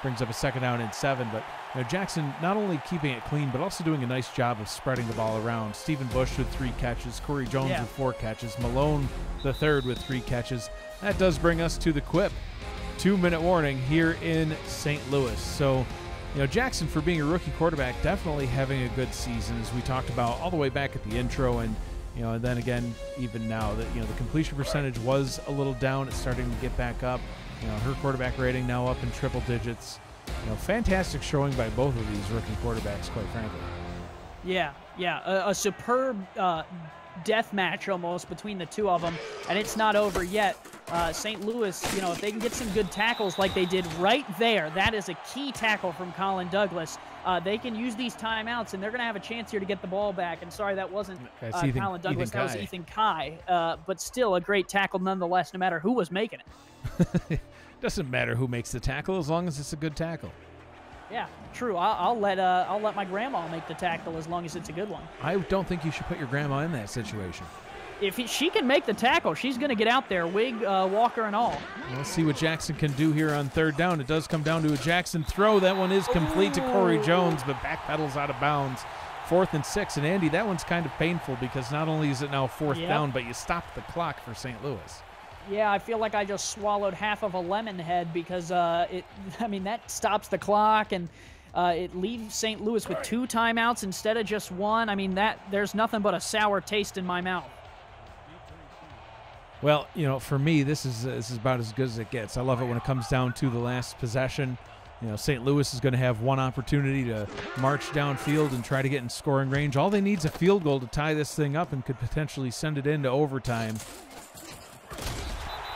[SPEAKER 1] Brings up a 2nd down and 7, but Jackson not only keeping it clean, but also doing a nice job of spreading the ball around. Stephen Bush with 3 catches, Corey Jones with 4 catches, Malone the third with 3 catches. That does bring us to the Quip. 2-minute warning here in St. Louis. So, Jackson, for being a rookie quarterback, definitely having a good season, as we talked about all the way back at the intro, and and then again, even now, that the completion percentage was a little down. It's starting to get back up. Her quarterback rating now up in triple digits. Fantastic showing by both of these rookie quarterbacks, quite frankly.
[SPEAKER 2] Yeah, a superb death match almost between the two of them, and it's not over yet. St. Louis, if they can get some good tackles like they did right there, that is a key tackle from Colin Douglas. They can use these timeouts, and they're going to have a chance here to get the ball back. And sorry, that wasn't Colin Douglas. That was Ethan Kai. But still a great tackle nonetheless, no matter who was making it.
[SPEAKER 1] Doesn't matter who makes the tackle as long as it's a good tackle.
[SPEAKER 2] Yeah, true. I'll let my grandma make the tackle as long as it's a good one.
[SPEAKER 1] I don't think you should put your grandma in that situation.
[SPEAKER 2] If she can make the tackle, she's going to get out there, wig, walker, and all.
[SPEAKER 1] Let's see what Jackson can do here on 3rd down. It does come down to a Jackson throw. That one is complete to Corey Jones, but backpedals out of bounds. 4th and 6. And, Andy, that one's kind of painful because not only is it now 4th down, but you stopped the clock for St. Louis.
[SPEAKER 2] Yeah, I feel like I just swallowed half of a lemon head because that stops the clock, and it leaves St. Louis with 2 timeouts instead of just 1. There's nothing but a sour taste in my mouth.
[SPEAKER 1] Well, for me, this is about as good as it gets. I love it when it comes down to the last possession. St. Louis is going to have one opportunity to march downfield and try to get in scoring range. All they need is a field goal to tie this thing up and could potentially send it into overtime.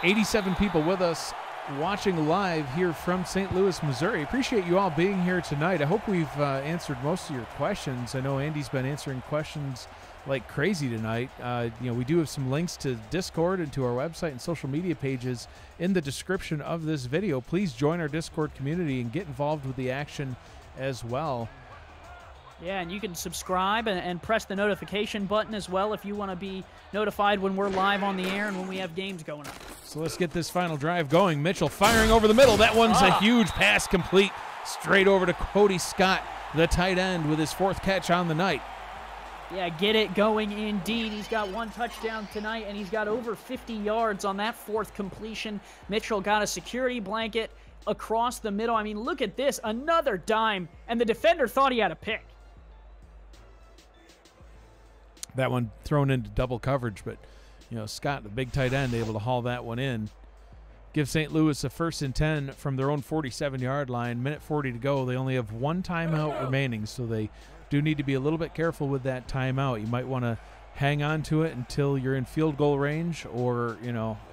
[SPEAKER 1] 87 people with us watching live here from St. Louis, Missouri. Appreciate you all being here tonight. I hope we've answered most of your questions. I know Andy's been answering questions like crazy tonight. We do have some links to Discord and to our website and social media pages in the description of this video. Please join our Discord community and get involved with the action as well.
[SPEAKER 2] Yeah, and you can subscribe and press the notification button as well if you want to be notified when we're live on the air and when we have games going on.
[SPEAKER 1] So let's get this final drive going. Mitchell firing over the middle. That one's a huge pass, complete straight over to Cody Scott, the tight end, with his 4th catch on the night.
[SPEAKER 2] Yeah, get it going indeed. He's got 1 touchdown tonight, and he's got over 50 yards on that 4th completion. Mitchell got a security blanket across the middle. Look at this. Another dime, and the defender thought he had a pick.
[SPEAKER 1] That one thrown into double coverage, but, Scott, the big tight end, able to haul that one in. Give St. Louis a 1st and 10 from their own 47-yard line. Minute 40 to go. They only have 1 timeout remaining, so they do need to be a little bit careful with that timeout. You might want to hang on to it until you're in field goal range, or,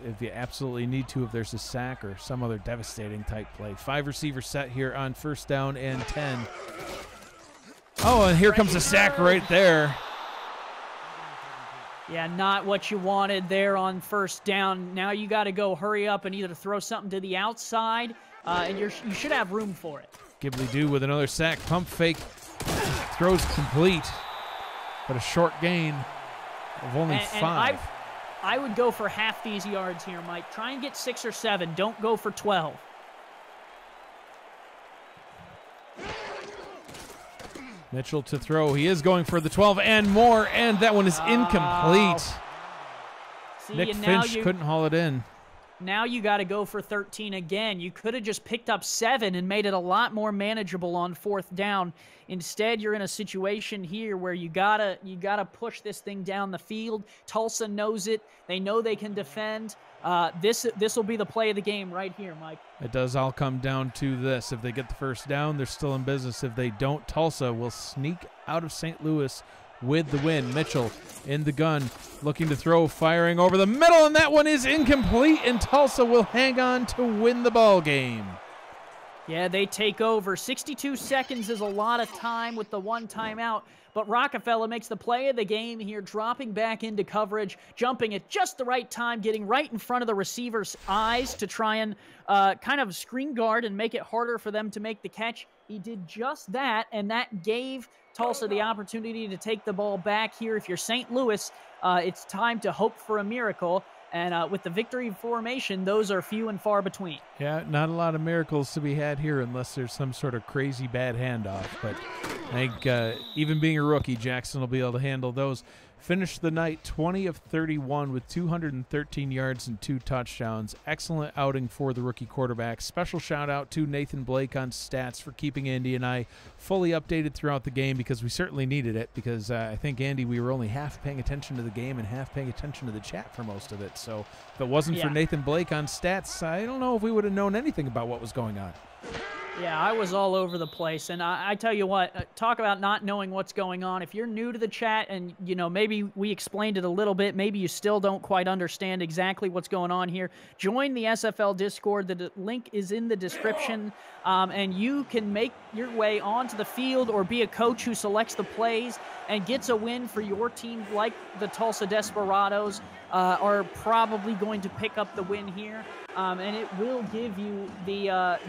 [SPEAKER 1] if you absolutely need to, if there's a sack or some other devastating type play. 5 receiver set here on 1st down and 10. Oh, and here comes a sack right there.
[SPEAKER 2] Yeah, not what you wanted there on 1st down. Now you got to go hurry up and either throw something to the outside, and you should have room for it.
[SPEAKER 1] Ghibli-Doo with another sack. Pump fake. Throws complete, but a short gain. of only 5.
[SPEAKER 2] I would go for half these yards here, Mike. Try and get 6 or 7. Don't go for 12.
[SPEAKER 1] Mitchell to throw. He is going for the 12 and more, and that one is incomplete.
[SPEAKER 2] See,
[SPEAKER 1] Nick Finch couldn't haul it in.
[SPEAKER 2] Now you got to go for 13 again. You could have just picked up 7 and made it a lot more manageable on 4th down. Instead, you're in a situation here where you gotta push this thing down the field. Tulsa knows it. They know they can defend. This will be the play of the game right here, Mike.
[SPEAKER 1] It does all come down to this. If they get the first down, they're still in business. If they don't, Tulsa will sneak out of St. Louis with the win. Mitchell in the gun, looking to throw, firing over the middle, and that one is incomplete, and Tulsa will hang on to win the ball game.
[SPEAKER 2] Yeah, they take over. 62 seconds is a lot of time with the 1 timeout, but Rockefeller makes the play of the game here, dropping back into coverage, jumping at just the right time, getting right in front of the receiver's eyes to try and kind of screen guard and make it harder for them to make the catch. He did just that, and that gave Tulsa the opportunity to take the ball back here. If you're St. Louis, it's time to hope for a miracle. And with the victory formation, those are few and far between.
[SPEAKER 1] Yeah, not a lot of miracles to be had here unless there's some sort of crazy bad handoff. But I think even being a rookie, Jackson will be able to handle those. Finished the night 20 of 31 with 213 yards and 2 touchdowns. Excellent outing for the rookie quarterback. Special shout out to Nathan Blake on stats for keeping Andy and I fully updated throughout the game, because we certainly needed it, because I think, Andy, we were only half paying attention to the game and half paying attention to the chat for most of it. So if it wasn't for Nathan Blake on stats, I don't know if we would have known anything about what was going on.
[SPEAKER 2] Yeah, I was all over the place, and I tell you what, talk about not knowing what's going on. If you're new to the chat and, you know, maybe we explained it a little bit, maybe you still don't quite understand exactly what's going on here, join the SFL Discord. The link is in the description, and you can make your way onto the field or be a coach who selects the plays and gets a win for your team, like the Tulsa Desperados are probably going to pick up the win here, and it will give you the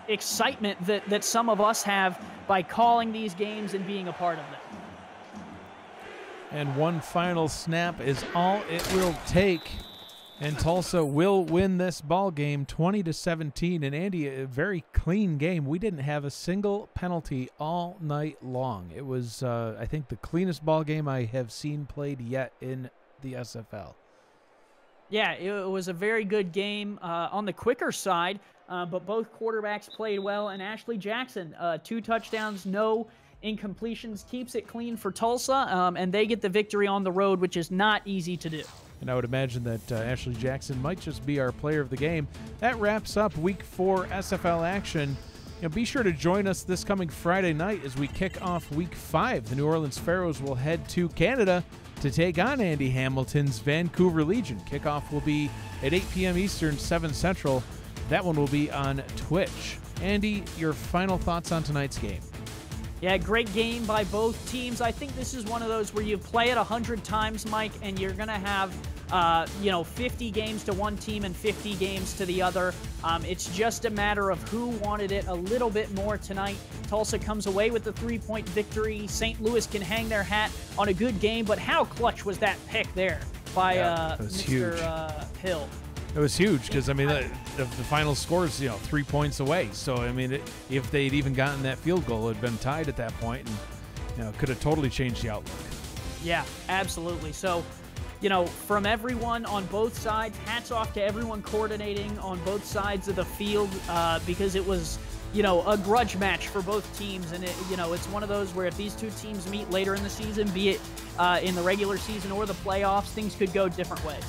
[SPEAKER 2] excitement that some of us have by calling these games and being a part of them.
[SPEAKER 1] And one final snap is all it will take, and Tulsa will win this ball game 20-17. And Andy, a very clean game. We didn't have a single penalty all night long. It was, I think, the cleanest ball game I have seen played yet in the SFL. Yeah,
[SPEAKER 2] it was a very good game on the quicker side. But both quarterbacks played well, and Ashley Jackson, 2 touchdowns, no incompletions, keeps it clean for Tulsa, and they get the victory on the road, which is not easy to do.
[SPEAKER 1] And I would imagine that Ashley Jackson might just be our player of the game. That wraps up Week 4 SFL action. Be sure to join us this coming Friday night as we kick off Week 5. The New Orleans Pharaohs will head to Canada to take on Andy Hamilton's Vancouver Legion. Kickoff will be at 8 p.m. Eastern, 7 Central. That one will be on Twitch. Andy, your final thoughts on tonight's game?
[SPEAKER 2] Yeah, great game by both teams. I think this is one of those where you play it 100 times, Mike, and you're going to have 50 games to one team and 50 games to the other. It's just a matter of who wanted it a little bit more tonight. Tulsa comes away with the 3-point victory. St. Louis can hang their hat on a good game, but how clutch was that pick there by Mr. Hill?
[SPEAKER 1] It was huge because, I mean, the final score is, 3 points away. So, I mean, if they'd even gotten that field goal, it had been tied at that point and, could have totally changed the outlook.
[SPEAKER 2] Yeah, absolutely. So, from everyone on both sides, hats off to everyone coordinating on both sides of the field because it was, a grudge match for both teams. And, it's one of those where if these two teams meet later in the season, be it in the regular season or the playoffs, things could go different ways.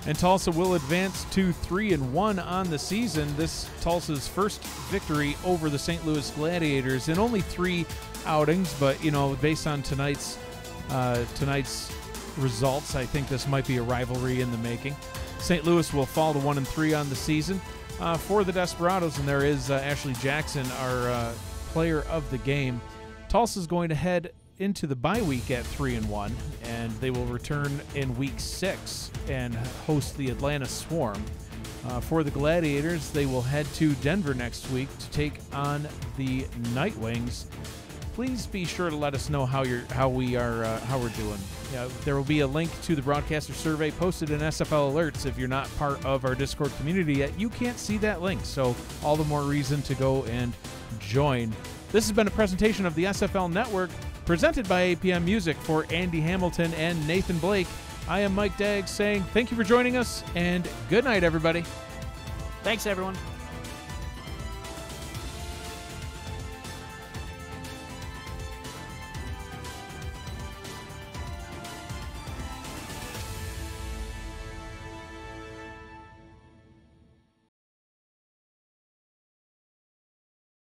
[SPEAKER 1] And Tulsa will advance to 3-1 on the season. This Tulsa's first victory over the St. Louis Gladiators in only 3 outings. But, based on tonight's results, I think this might be a rivalry in the making. St. Louis will fall to 1-3 on the season. For the Desperados, and there is Ashley Jackson, our player of the game. Tulsa's going to head into the bye week at 3-1, and they will return in week 6 and host the Atlanta Swarm. For the Gladiators, they will head to Denver next week to take on the Night Wings. please be sure to let us know how we're doing. There will be a link to the broadcaster survey posted in SFL Alerts. If you're not part of our Discord community yet, you can't see that link, so all the more reason to go and join. This has been a presentation of the SFL Network, presented by APM Music. For Andy Hamilton and Nathan Blake, I am Mike Daggs saying thank you for joining us, and good night, everybody.
[SPEAKER 2] Thanks, everyone.